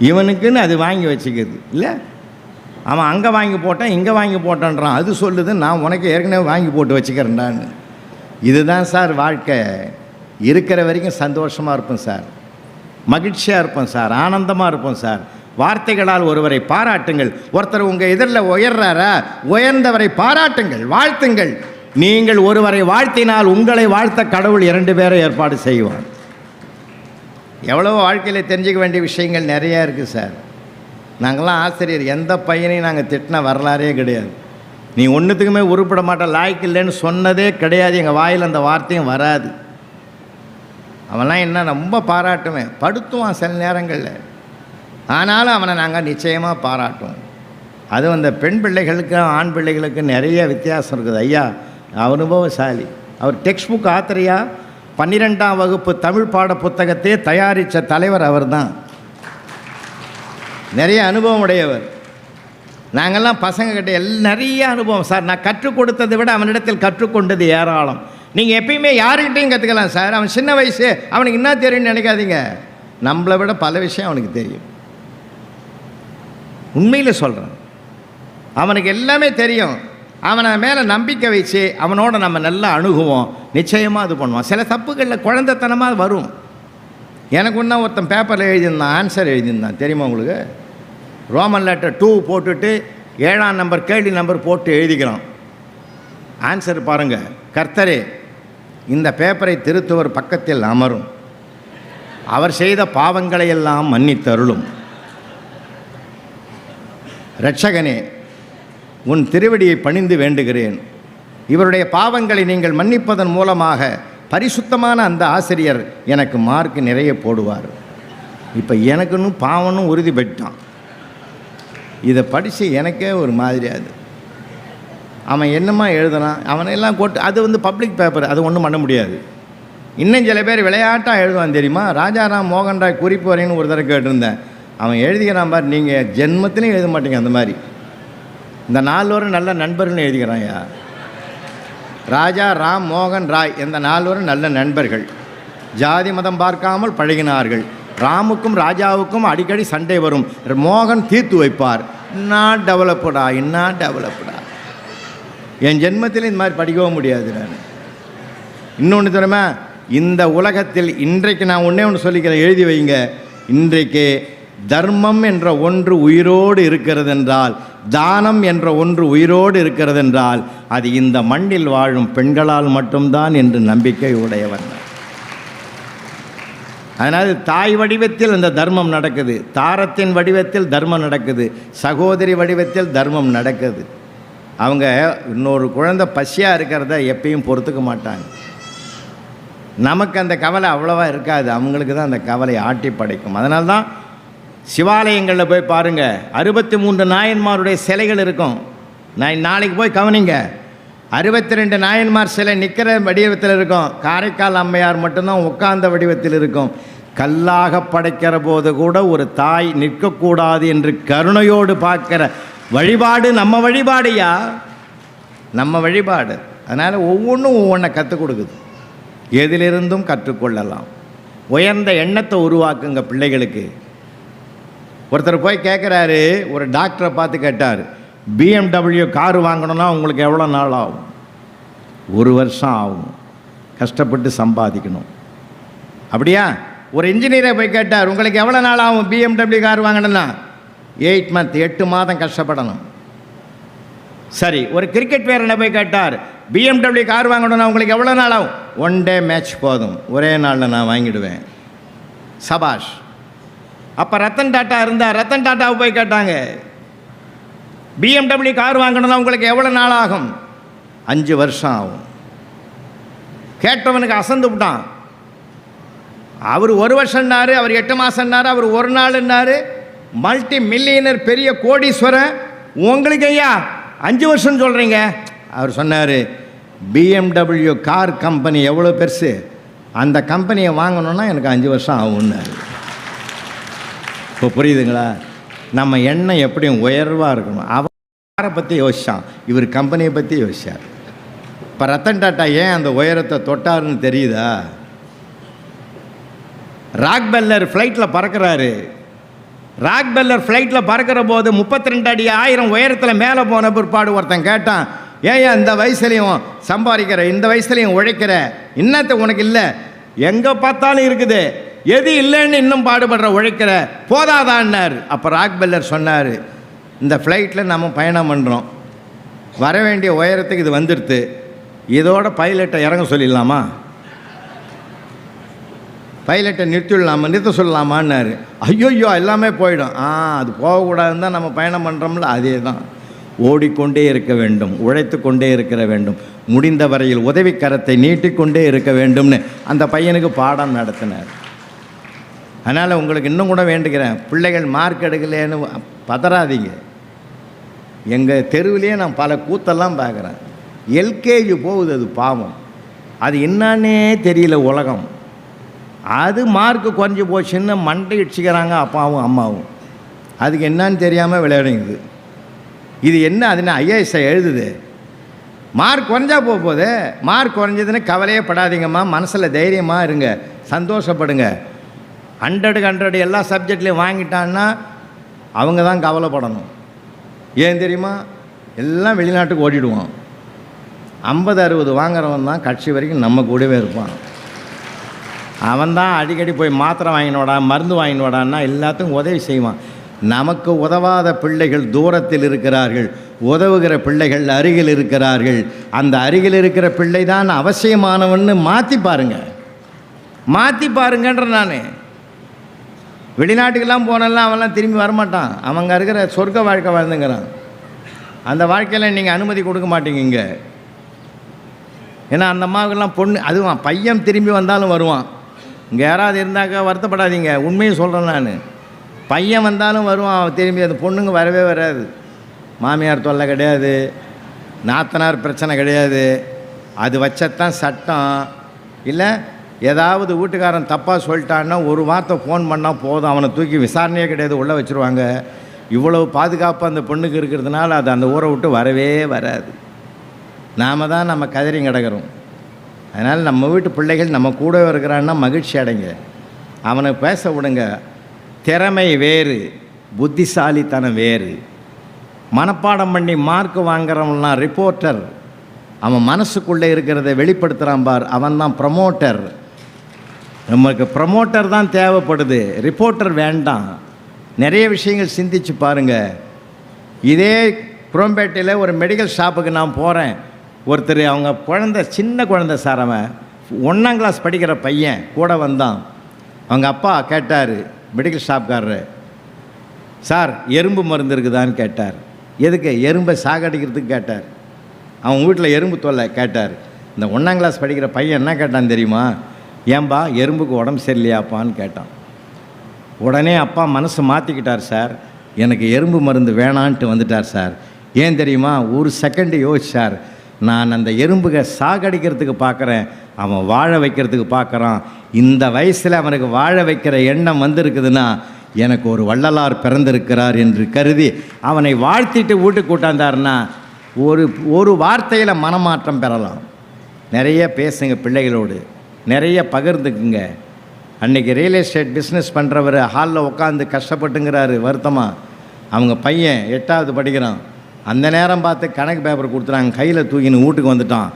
Speaker 1: இவனுக்குன்னு அது வாங்கி வச்சுக்குது இல்லை. அவன் அங்கே வாங்கி போட்டான், இங்கே வாங்கி போட்டான்றான். அது சொல்லுது நான் உனக்கு ஏற்கனவே வாங்கி போட்டு வச்சுக்கிறேன்டான்னு. இதுதான் சார் வாழ்க்கை. இருக்கிற வரைக்கும் சந்தோஷமாக இருப்போம் சார், மகிழ்ச்சியாக இருப்போம் சார், ஆனந்தமாக இருப்போம் சார். வார்த்தைகளால் ஒருவரை பாராட்டுங்கள். ஒருத்தர் உங்கள் எதிரில் உயர்றாரா, உயர்ந்தவரை பாராட்டுங்கள், வாழ்த்துங்கள். நீங்கள் ஒருவரை வாழ்த்தினால் உங்களை வாழ்த்த கடவுள் 2 பேரை ஏற்பாடு செய்வார். எவ்வளோ வாழ்க்கையில் தெரிஞ்சிக்க வேண்டிய விஷயங்கள் நிறையா இருக்குது சார். நாங்கள்லாம் ஆசிரியர், எந்த பையனையும் நாங்கள் திட்டின வரலாறே கிடையாது. நீ ஒன்றுத்துக்குமே உருப்பிட மாட்ட, லாய்க்கு இல்லைன்னு சொன்னதே கிடையாது. எங்கள் வாயில் அந்த வார்த்தையும் வராது. அவன்லாம் என்ன ரொம்ப பாராட்டுவேன், படுத்துவான் சில நேரங்களில். ஆனாலும் அவனை நாங்கள் நிச்சயமாக பாராட்டுவோம். அதுவும் அந்த பெண் பிள்ளைகளுக்கும் ஆண் பிள்ளைகளுக்கும் நிறைய வித்தியாசம் இருக்குது. ஐயா அனுபவசாலி. அவர் டெக்ஸ்ட் புக் ஆத்திரையா 12ஆம் வகுப்பு தமிழ் பாட புத்தகத்தையே தயாரித்த தலைவர் அவர் தான். நிறைய அனுபவம் உடையவர். நாங்கள்லாம் பசங்கக்கிட்ட நிறைய அனுபவம் சார். நான் கற்றுக் கொடுத்ததை விட அவனிடத்தில் கற்றுக்கொண்டது ஏராளம். நீங்கள் எப்பயுமே யாருக்கிட்டையும் கற்றுக்கலாம் சார். அவன் சின்ன வயசு, அவனுக்கு என்ன தெரியும்னு நினைக்காதீங்க. நம்மளை விட பல விஷயம் அவனுக்கு தெரியும். உண்மையில் சொல்கிறேன், அவனுக்கு எல்லாமே தெரியும். அவனை மேலே நம்பிக்கை வச்சு அவனோட நம்ம நல்லா அணுகுவோம், நிச்சயமாக இது பண்ணுவான். சில தப்புகளில் குழந்தைத்தனமாக வரும். எனக்கு ஒன்றா ஒருத்தன் பேப்பரில் எழுதியிருந்தான், ஆன்சர் எழுதியிருந்தான் தெரியுமா உங்களுக்கு? ரோமன் லெட்டர் 2 போட்டுட்டு 7ஆம் நம்பர் கேள்வி நம்பர் போட்டு எழுதிக்கிறான். ஆன்சர் பாருங்கள், கர்த்தரே இந்த பேப்பரை திருத்துவர் பக்கத்தில் அமரும், அவர் செய்த பாவங்களை எல்லாம் மன்னித்தருளும். இரட்சகனே உன் திருவடியை பணிந்து வேண்டுகிறேன், இவருடைய பாவங்களை நீங்கள் மன்னிப்பதன் மூலமாக பரிசுத்தமான அந்த ஆசிரியர் எனக்கு மார்க் நிறைய போடுவார். இப்போ எனக்குன்னு பாவனும் உறுதி பெற்றான். இதை படித்து எனக்கே ஒரு மாதிரியாது. அவன் என்னமா எழுதுனான், அவனையெல்லாம் போட்டு அது பப்ளிக் பேப்பர், அது ஒன்றும் பண்ண முடியாது. இன்னும் சில பேர் விளையாட்டாக எழுதுவான் தெரியுமா? ராஜாராம் மோகன் ராய் குறிப்பு வரைன்னு ஒரு தடவை கேட்டிருந்தேன். அவன் எழுதிக்கிறான் பார், நீங்கள் ஜென்மத்திலையும் எழுத மாட்டீங்க அந்த மாதிரி. இந்த 4 பேரும் நல்ல நண்பர்கள்னு எழுதிக்கிறான்யா. ராஜா ராம் மோகன் ராய் இந்த 4 பேரும் நல்ல நண்பர்கள், ஜாதி மதம் பார்க்காமல் பழகினார்கள். ராமுக்கும் ராஜாவுக்கும் அடிக்கடி சண்டை வரும், மோகன் தீர்த்து வைப்பார். இன்னும் டெவலப்டா. என் ஜென்மத்தில் இந்த மாதிரி படிக்கவும் முடியாது. நான் இன்னொன்று தெரியுமா, இந்த உலகத்தில் இன்றைக்கு நான் ஒன்று சொல்லிக்கிறேன், எழுதி வைங்க. இன்றைக்கு தர்மம் என்ற ஒன்று உயிரோடு இருக்கிறது என்றால், தானம் என்ற ஒன்று உயிரோடு இருக்கிறது என்றால், அது இந்த மண்ணில் வாழும் பெண்களால் மட்டும்தான் என்று நம்பிக்கை உடையவன். அதனால் தாய் வடிவத்தில் அந்த தர்மம் நடக்குது, தாரத்தின் வடிவத்தில் தர்மம் நடக்குது, சகோதரி வடிவத்தில் தர்மம் நடக்குது. அவங்க இன்னொரு குழந்தை பசியாக இருக்கிறத எப்பயும் பொறுத்துக்க மாட்டாங்க. நமக்கு அந்த கவலை அவ்வளோவா இருக்காது, அவங்களுக்கு தான் அந்த கவலை ஆட்டி படைக்கும். அதனால்தான் சிவாலயங்களில் போய் பாருங்கள், 63 நாயன்மாருடைய சிலைகள் இருக்கும். நான் நாளைக்கு போய் கவனிங்க, 62 நாயன்மார் சிலை நிற்கிற வடிவத்தில் இருக்கும். காரைக்கால் அம்மையார் மட்டும்தான் உட்கார்ந்த வடிவத்தில் இருக்கும். கல்லாக படைக்கிற போது கூட ஒரு தாய் நிற்கக்கூடாது என்று கருணையோடு பார்க்கிற வழிபாடு நம்ம வழிபாடுயா, நம்ம வழிபாடு. அதனால் ஒவ்வொன்றும் ஒவ்வொன்றை கற்றுக் கொடுக்குது. எதிலிருந்தும் கற்றுக்கொள்ளலாம். உயர்ந்த எண்ணத்தை உருவாக்குங்க பிள்ளைகளுக்கு. ஒருத்தர் போய் கேட்குறாரு, ஒரு டாக்டரை பார்த்து கேட்டார், BMW கார் வாங்கணும்னா உங்களுக்கு எவ்வளோ நாள் ஆகும்? 1 வருஷம் ஆகும், கஷ்டப்பட்டு சம்பாதிக்கணும். அப்படியா? ஒரு இன்ஜினியரை போய் கேட்டார், உங்களுக்கு எவ்வளோ நாள் ஆகும் BMW கார் வாங்கணும்னா? 8 months, 8 மாதம் கஷ்டப்படணும். சரி, ஒரு கிரிக்கெட் வீரனை போய் கேட்டார், BMW கார் வாங்கணும்னா உங்களுக்கு எவ்வளோ நாள் ஆகும்? 1 day மேட்ச் போதும், ஒரே நாளில் நான் வாங்கிடுவேன். சபாஷ். அப்போ ரத்தன் டாட்டா இருந்தார். ரத்தன் டாட்டாவை போய் கேட்டாங்க, BMW கார் வாங்கணும்னா உங்களுக்கு எவ்வளோ நாள் ஆகும்? 5 வருஷம் ஆகும். கேட்டவனுக்கு அசந்து விட்டான். அவர் 1 வருஷம்னாரு, அவர் 8 மாதம்னாரு, அவர் 1 நாள்னாரு. மல்டி மில்லியனர் பெரிய கோடீஸ்வரன், உங்களுக்கு ஐயா 5 வருஷம் சொல்கிறீங்க? அவர் சொன்னார், BMW கார் கம்பெனி எவ்வளோ பெருசு, அந்த கம்பெனியை வாங்கணுன்னா எனக்கு 5 வருஷம் ஆகும்னாரு. இப்போ புரியுதுங்களா? நம்ம எண்ணம் எப்படியும் உயர்வாக இருக்கணும். அவன் காரை பற்றி யோசிச்சான், இவர் கம்பெனியை பற்றி யோசிச்சார். இப்போ ரத்தன் டாட்டா ஏன் அந்த உயரத்தை தொட்டாருன்னு தெரியுதா? ராக்பெல்லர் ஃப்ளைட்டில் பறக்கிறாரு. ராக்பெல்லர் ஃப்ளைட்டில் பறக்கிற போது 32 அடி 1000 உயரத்தில் மேலே போன பிற்பாடு ஒருத்தன் கேட்டான், ஏன் இந்த வயசுலையும் சம்பாதிக்கிற, இந்த வயசுலையும் உழைக்கிற, இன்னத்தை உனக்கு இல்லை, எங்கே பார்த்தாலும் இருக்குது, எது இல்லைன்னு இன்னும் பாடுபடுற, உழைக்கிற, போதாதான்னார். அப்போ ராக்பெல்லர் சொன்னார், இந்த ஃப்ளைட்டில் நம்ம பயணம் பண்ணுறோம், வர வேண்டிய உயரத்துக்கு இது வந்துடுது, இதோட பைலட்டை இறங்க சொல்லிடலாமா, பைலட்டை நிறுத்த சொல்லலாமான்னாரு. ஐயோ எல்லாமே போயிடும். அது போகக்கூடாதுன்னு தான் நம்ம பயணம் பண்ணுறோம்ல, அதே தான். ஓடிக்கொண்டே இருக்க வேண்டும், உழைத்து கொண்டே இருக்க வேண்டும், முடிந்த வரையில் உதவிக்கரத்தை நீட்டிக்கொண்டே இருக்க வேண்டும்னு அந்த பையனுக்கு பாடம் நடத்தினார். அதனால் உங்களுக்கு இன்னும் கூட வேண்டுகிறேன், பிள்ளைகள் மார்க் எடுக்கலேன்னு பதறாதீங்க. எங்கள் தெருவிலேயே நான் பல கூத்தெல்லாம் பார்க்குறேன். எல்கேஜி போகுது, அது பாவம், அது என்னன்னே தெரியல உலகம். அது மார்க்கு குறைஞ்சி போச்சுன்னு மண்டை இடிச்சிக்கிறாங்க அப்பாவும் அம்மாவும். அதுக்கு என்னன்னு தெரியாமல் விளையாடுங்குது. இது என்ன, அதுன்னு IAS எழுதுது, மார்க் குறைஞ்சா போகுது. மார்க் குறைஞ்சதுன்னு கவலையே படாதீங்கம்மா, மனசில் தைரியமாக இருங்க, சந்தோஷப்படுங்க. 100க்கு 100 எல்லா சப்ஜெக்ட்லேயும் வாங்கிட்டான்னா அவங்க தான் கவலைப்படணும். ஏன் தெரியுமா? எல்லாம் வெளிநாட்டுக்கு ஓடிடுவான். 50-60 வாங்குறவன் தான் கட்சி வரைக்கும் நம்ம கூடவே இருப்பான். அவன் தான் அடிக்கடி போய் மாத்திரை வாங்கினோடா, மருந்து வாங்கினோடான்னா எல்லாத்துக்கும் உதவி செய்வான். நமக்கு உதவாத பிள்ளைகள் தூரத்தில் இருக்கிறார்கள், உதவுகிற பிள்ளைகள் அருகில் இருக்கிறார்கள். அந்த அருகில் இருக்கிற பிள்ளை தான் அவசியமானவன்னு மாற்றி பாருங்கன்ற நான். வெளிநாட்டுக்கெல்லாம் போனெல்லாம் அவன்லாம் திரும்பி வரமாட்டான். அவங்க இருக்கிற சொர்க்க வாழ்க்கை வாழ்ந்துங்கிறான். அந்த வாழ்க்கையில் நீங்கள் அனுமதி கொடுக்க மாட்டீங்க. ஏன்னா அந்த அம்மாவுக்கெல்லாம் பொண்ணு, அதுவும் பையன் திரும்பி வந்தாலும் வருவான். இங்கே யாராவது இருந்தாக்கா வருத்தப்படாதீங்க, உண்மையை சொல்கிறேன் நான். பையன் வந்தாலும் வருவான் திரும்பி, அந்த பொண்ணுங்க வரவே வராது. மாமியார் தொல்லை கிடையாது, நாத்தனார் பிரச்சனை கிடையாது, அது வச்சத்தான் சட்டம். இல்லை ஏதாவது வீட்டுக்காரன் தப்பாக சொல்லிட்டான்னா ஒரு வார்த்தை ஃபோன் பண்ணால் போதும், அவனை தூக்கி விசாரணையே கிடையாது, உள்ளே வச்சுருவாங்க. இவ்வளவு பாதுகாப்பு அந்த பொண்ணுக்கு இருக்கிறதுனால அது அந்த ஊரை விட்டு வரவே வராது. நாம் தான் நம்ம கதறி கிடக்கிறோம். அதனால் நம்ம வீட்டு பிள்ளைகள் நம்ம கூட இருக்கிறான்னா மகிழ்ச்சி அடைங்க, அவனை பேச விடுங்க. திறமை வேறு, புத்திசாலித்தனம் வேறு. மனப்பாடம் பண்ணி மார்க் வாங்குறவன்லாம் ரிப்போர்ட்டர், அவன் மனசுக்குள்ளே இருக்கிறத வெளிப்படுத்துகிறான் பார், அவன் தான் ப்ரமோட்டர். நமக்கு ப்ரமோட்டர் தான் தேவைப்படுது, ரிப்போர்ட்டர் வேண்டாம். நிறைய விஷயங்கள் சிந்திச்சு பாருங்கள். இதே குரோம்பேட்டையில் ஒரு மெடிக்கல் ஷாப்புக்கு நான் போகிறேன். ஒருத்தர் அவங்க குழந்தை, சின்ன குழந்தை சார், அவன் 1ஆம் கிளாஸ் படிக்கிற பையன் கூட வந்தான். அவங்க அப்பா கேட்டார் மெடிக்கல் ஷாப்காரரு, சார் எறும்பு மருந்து இருக்குதான்னு கேட்டார். எதுக்கு? எறும்பை சாகடிக்கிறதுக்கு கேட்டார். அவன் வீட்டில் எறும்பு தொல்லை கேட்டார். இந்த 1ஆம் கிளாஸ் படிக்கிற பையன் என்ன கேட்டான் தெரியுமா? ஏன்பா எறும்புக்கு உடம்பு சரியில்லையாப்பான்னு கேட்டான். உடனே அப்பா மனசு மாற்றிக்கிட்டார், சார் எனக்கு எறும்பு மருந்து வேணான்ட்டு வந்துட்டார் சார். ஏன் தெரியுமா? ஒரு செகண்டு யோசிச்சார், நான் அந்த எறும்புக சாகடிக்கிறதுக்கு பார்க்குறேன், அவன் வாழ வைக்கிறதுக்கு பார்க்குறான். இந்த வயசில் அவனுக்கு வாழ வைக்கிற எண்ணம் வந்திருக்குதுன்னா எனக்கு ஒரு வள்ளலார் பிறந்திருக்கிறார் என்று கருதி அவனை வாழ்த்திட்டு வீட்டுக்கு கூட்டாந்தாருன்னா ஒரு வார்த்தையில் மனமாற்றம் பெறலாம். நிறைய பேசுங்க பிள்ளைகளோடு, நிறைய பகிர்ந்துக்குங்க. அன்றைக்கி ரியல் எஸ்டேட் பிஸ்னஸ் பண்ணுறவர் ஹாலில் உட்காந்து கஷ்டப்பட்டுங்கிறாரு வருத்தமாக. அவங்க பையன் 8வது படிக்கிறான். அந்த நேரம் பார்த்து கணக்கு பேப்பர் கொடுத்துறாங்க, கையில் தூக்கின்னு வீட்டுக்கு வந்துட்டான்.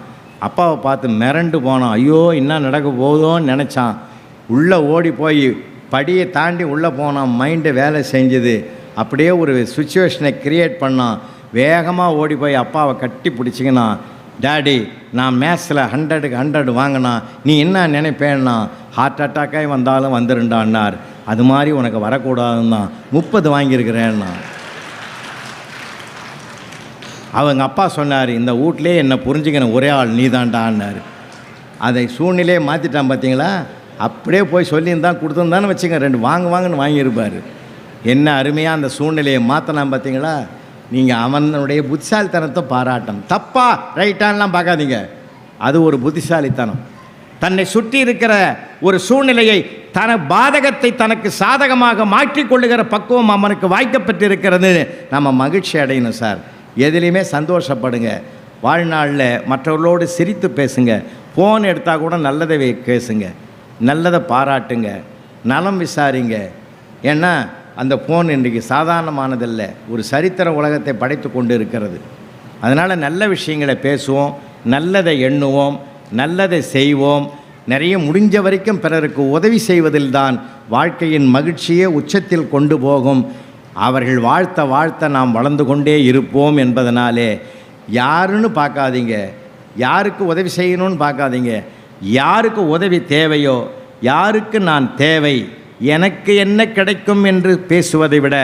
Speaker 1: அப்பாவை பார்த்து மிரண்டு போனான். ஐயோ என்ன நடக்க போதோன்னு நினச்சான். உள்ளே ஓடி போய் படியை தாண்டி உள்ளே போனான். மைண்டு வேலை செஞ்சுது. அப்படியே ஒரு சுச்சுவேஷனை க்ரியேட் பண்ணான். வேகமாக ஓடி போய் அப்பாவை கட்டி பிடிச்சிங்கன்னா, டேடி நான் மேத்ஸில் 100க்கு 100 வாங்கினா நீ என்ன நினைப்பேன்னா ஹார்ட் அட்டாக்காக வந்தாலும் வந்துருண்டான்னார். அது மாதிரி உனக்கு வரக்கூடாதுன்னா 30 வாங்கியிருக்கிறேன்னா. அவங்க அப்பா சொன்னார், இந்த வீட்லேயே என்னை புரிஞ்சுக்கிற ஒரே ஆள் நீ தான்டான்னார். அதை சூழ்நிலையை மாற்றிட்டான் பார்த்தீங்களா. அப்படியே போய் சொல்லியிருந்தான் கொடுத்துருந்தான்னு வச்சுங்க 2 வாங்குன்னு வாங்கியிருப்பார். என்ன அருமையாக அந்த சூழ்நிலையை மாற்றினான் பார்த்தீங்களா. நீங்கள் அவனுடைய புத்திசாலித்தனத்தை பாராட்டணும். தப்பா ரைட்டான்லாம் பார்க்காதீங்க, அது ஒரு புத்திசாலித்தனம். தன்னை சுற்றி இருக்கிற ஒரு சூழ்நிலையை பாதகத்தை தனக்கு சாதகமாக மாற்றிக்கொள்ளுகிற பக்குவம் அவனுக்கு வாய்க்கப்பட்டிருக்கிறது. நம்ம மகிழ்ச்சி அடையணும் சார். எதுலேயுமே சந்தோஷப்படுங்க. வாழ்நாளில் மற்றவர்களோடு சிரித்து பேசுங்க. ஃபோன் எடுத்தால் கூட நல்லதை பேசுங்க, நல்லதை பாராட்டுங்க, நலம் விசாரிங்க. ஏன்னா அந்த ஃபோன் இன்றைக்கு சாதாரணமானதில்லை, ஒரு சரித்திர உலகத்தை படைத்து கொண்டு இருக்கிறது. அதனால் நல்ல விஷயங்களை பேசுவோம், நல்லதை எண்ணுவோம், நல்லதை செய்வோம். நிறைய முடிஞ்ச வரைக்கும் பிறருக்கு உதவி செய்வதில்தான் வாழ்க்கையின் மகிழ்ச்சியே உச்சத்தில் கொண்டு போகும். அவர்கள் வாழ்த்த நாம் வளர்ந்து கொண்டே இருப்போம் என்பதனாலே யாருன்னு பார்க்காதீங்க, யாருக்கு உதவி செய்யணும்னு பார்க்காதீங்க. யாருக்கு உதவி தேவையோ, யாருக்கு நான் தேவை, எனக்கு என்ன கிடைக்கும் என்று பேசுவதை விட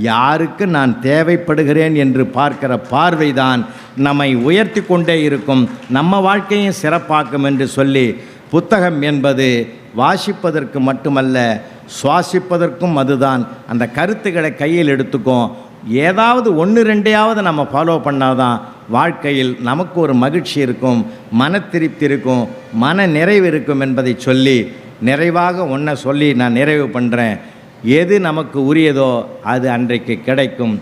Speaker 1: யாருக்கு நான் தேவைப்படுகிறேன் என்று பார்க்கிற பார்வைதான் நம்மை உயர்த்தி கொண்டே இருக்கும், நம்ம வாழ்க்கையும் சிறப்பாக்கும் என்று சொல்லி, புத்தகம் என்பது வாசிப்பதற்கு மட்டுமல்ல சுவாசிப்பதற்கும் அதுதான். அந்த கருத்துக்களை கையில் எடுத்துக்கும். ஏதாவது 1-2 நம்ம ஃபாலோ பண்ணாதான் வாழ்க்கையில் நமக்கு ஒரு மகிழ்ச்சி இருக்கும், மன திருப்தி இருக்கும், மன நிறைவு இருக்கும் என்பதை சொல்லி நிறைவாக ஒன்றை சொல்லி நான் நிறைவு பண்ணுறேன். எது நமக்கு உரியதோ அது அன்றைக்கு கிடைக்கும்.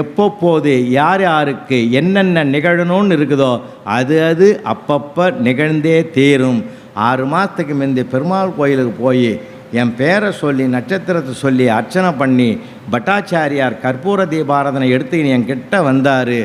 Speaker 1: எப்பப்போது யாருக்கு என்னென்ன நிகழணும்னு இருக்குதோ அது அப்பப்போ நிகழ்ந்தே தீரும். 6 மாதத்துக்கு முந்தி பெருமாள் கோயிலுக்கு போய் என் பேரை சொல்லி நட்சத்திரத்தை சொல்லி அர்ச்சனை பண்ணி பட்டாச்சாரியார் கற்பூர தீபாராதனை எடுத்து என்கிட்ட வந்தார்.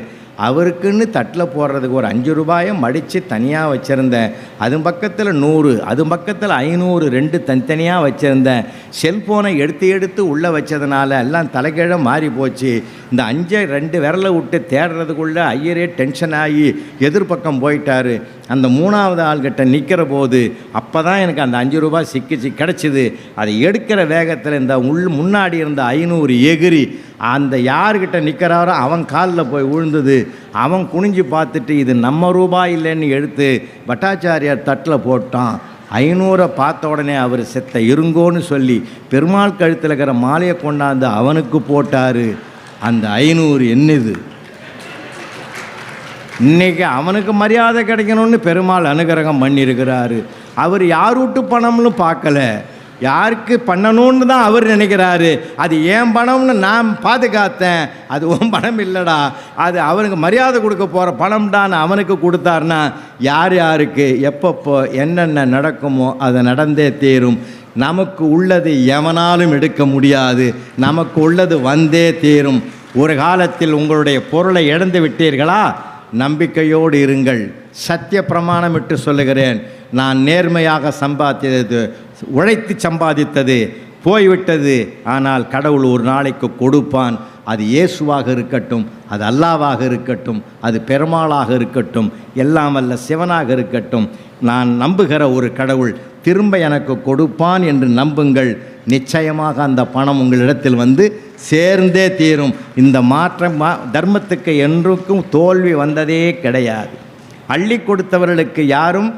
Speaker 1: அவருக்குன்னு தட்டில் போடுறதுக்கு ஒரு 5 ரூபாயை மடித்து தனியாக வச்சுருந்தேன். அது பக்கத்தில் 100, அது பக்கத்தில் 500, 2 தனித்தனியாக வச்சுருந்தேன். செல்ஃபோனை எடுத்து உள்ளே வச்சதுனால எல்லாம் தலைகீழ மாறி போச்சு. இந்த 5 2 விரலை விட்டு தேடுறதுக்குள்ளே ஐயரே டென்ஷன் ஆகி எதிர்பக்கம் போயிட்டார். அந்த 3வது ஆள்கிட்ட நிற்கிற போது அப்போ தான் எனக்கு அந்த 5 ரூபாய் கிடச்சிது. அதை எடுக்கிற வேகத்தில் இந்த முன்னாடி இருந்த 500 எகிரி அந்த யார்கிட்ட நிற்கிறாரோ அவன் காலில் போய் விழுந்தது. அவன் குனிஞ்சு பார்த்துட்டு இது நம்ம ரூபாய் இல்லைன்னு எடுத்து பட்டாச்சாரியார் தட்டில் போட்டான். 500 பார்த்த உடனே அவர் செத்த இருங்கோன்னு சொல்லி பெருமாள் கழுத்தில் இருக்கிற மாலையை கொண்டாந்து அவனுக்கு போட்டார். அந்த 500 என்னது? இன்றைக்கி அவனுக்கு மரியாதை கிடைக்கணும்னு பெருமாள் அனுகிரகம் பண்ணியிருக்கிறாரு. அவர் யார் வீட்டு பணம்னு பார்க்கல, யாருக்கு பண்ணணும்னு தான் அவர் நினைக்கிறாரு. அது ஏன் பணம்னு நான் பாதுகாத்தேன், அது உன் பணம் இல்லைடா, அது அவனுக்கு மரியாதை கொடுக்க போகிற பணம்டான்னு அவனுக்கு கொடுத்தாருன்னா யாருக்கு எப்பப்போ என்னென்ன நடக்குமோ அதை நடந்தே தீரும். நமக்கு உள்ளது எவனாலும் எடுக்க முடியாது, நமக்கு உள்ளது வந்தே தீரும். ஒரு காலத்தில் உங்களுடைய பொருளை இழந்து விட்டீர்களா? நம்பிக்கையோடு இருங்கள். சத்திய பிரமாணமிட்டு சொல்லுகிறேன், நான் நேர்மையாக சம்பாதித்தது, உழைத்து சம்பாதித்தது போய்விட்டது. ஆனால் கடவுள் ஒரு நாளைக்கு கொடுப்பான். அது இயேசுவாக இருக்கட்டும், அது அல்லாவாக இருக்கட்டும், அது பெருமாளாக இருக்கட்டும், எல்லாம் வல்ல சிவனாக இருக்கட்டும், நான் நம்புகிற ஒரு கடவுள் திரும்ப எனக்கு கொடுப்பான் என்று நம்புங்கள். நிச்சயமாக அந்த பணம் உங்களிடத்தில் வந்து சேர்ந்தே தீரும். இந்த மாற்றம் தர்மத்துக்கு என்றுக்கும் தோல்வி வந்ததே கிடையாது. அள்ளி கொடுத்தவர்களுக்கு யாரும்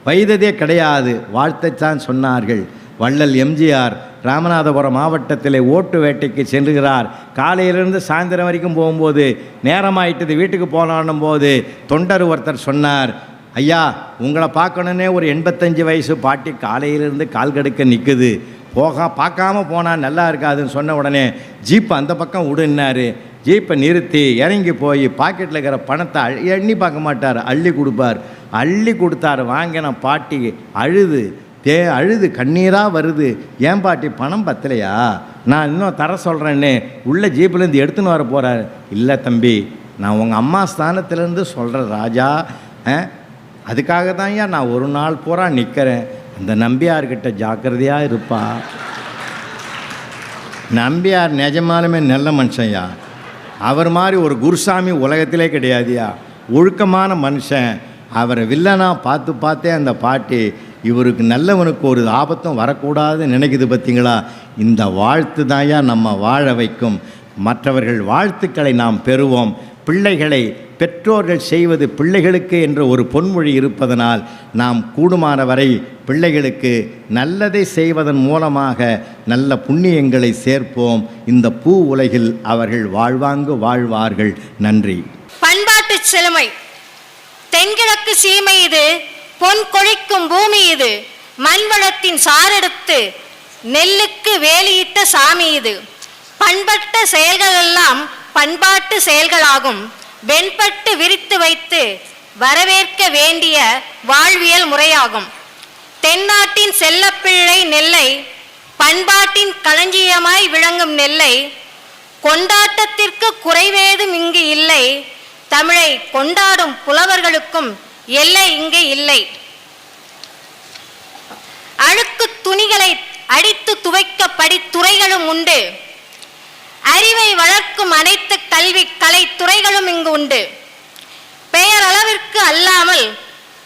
Speaker 1: வைத்ததே கிடையாது, வாழ்த்தைத்தான் சொன்னார்கள். வள்ளல் எம்ஜிஆர் ராமநாதபுரம் மாவட்டத்தில் ஓட்டு வேட்டைக்கு செல்லுகிறார். காலையிலிருந்து சாயந்தரம் வரைக்கும் போகும்போது நேரமாயிட்டது, வீட்டுக்கு போகலான்னும் போது தொண்டர் ஒருத்தர் சொன்னார், ஐயா உங்களை பார்க்கணுன்னே ஒரு 85 வயசு பாட்டி காலையிலிருந்து கால் கடுக்க நிற்குது, பார்க்காம போனால் நல்லா இருக்காதுன்னு சொன்ன உடனே ஜீப்பை அந்த பக்கம் விடுன்னாரு. ஜீப்பை நிறுத்தி இறங்கி போய் பாக்கெட்டில் இருக்கிற பணத்தை எண்ணி பார்க்க மாட்டார், அள்ளி கொடுப்பார். அள்ளி கொடுத்தாரு. வாங்கின பாட்டி அழுது கண்ணீராக வருது. ஏன் பாட்டி பணம் பத்தலையா, நான் இன்னும் தர சொல்கிறேன்னு உள்ள ஜீப்பிலேருந்து எடுத்துன்னு வர போகிறார். இல்லை தம்பி, நான் உங்கள் அம்மா ஸ்தானத்துலேருந்து சொல்கிறேன் ராஜா, அதுக்காக தான் ஐயா நான் ஒரு நாள் பூரா நிற்கிறேன். அந்த நம்பியார்கிட்ட ஜாக்கிரதையாக இருப்பா. நம்பியார் நிஜமாலுமே நல்ல மனுஷன்யா. அவர் மாதிரி ஒரு குருசாமி உலகத்திலே கிடையாதுயா. ஒழுக்கமான மனுஷன். அவரை வில்லனா பார்த்தே அந்த பாட்டி இவருக்கு நல்லவனுக்கு ஒரு ஆபத்தும் வரக்கூடாதுன்னு நினைக்குது. பார்த்தீங்களா, இந்த வாழ்த்து தாயா நம்ம வாழ வைக்கும். மற்றவர்கள் வாழ்த்துக்களை நாம் பெறுவோம். பிள்ளைகளை பெற்றோர்கள் செய்வது பிள்ளைகளுக்கு என்ற ஒரு பொன்மொழி இருப்பதனால் நாம் கூடுமான வரை பிள்ளைகளுக்கு நல்லதை செய்வதன் மூலமாக நல்ல புண்ணியங்களை சேர்ப்போம். இந்த பூ உலகில் அவர்கள் வாழ்வாங்கு வாழ்வார்கள். நன்றி.
Speaker 2: பண்பாட்டு செழுமை. தென்கிழக்கு சீமை இது, பொன் கொழிக்கும் பூமி இது, மண்வளத்தின் சாரெடுத்து நெல்லுக்கு வேலியிட்ட சாமி இது. பண்பட்ட செயல்கள் எல்லாம் பண்பாட்டு செயல்களாகும். வெண்பட்டு விரித்து வைத்து வரவேற்க வேண்டிய வாழ்வியல் முறையாகும். தென்னாட்டின் செல்லப்பிள்ளை நெல்லை, பண்பாட்டின் களஞ்சியமாய் விளங்கும் நெல்லை, கொண்டாட்டத்திற்கு குறைவேதும் இங்கு இல்லை, தமிழை கொண்டாடும் புலவர்களுக்கும் எல்லை இங்கு இல்லை. அழுக்கு துணிகளை அடித்து துவைக்க படித்துறைகளும் உண்டு. அறிவை வளர்க்கும் அனைத்து கல்வி கலை துறைகளும் இங்கு உண்டு. பெயரளவிற்கு அல்லாமல்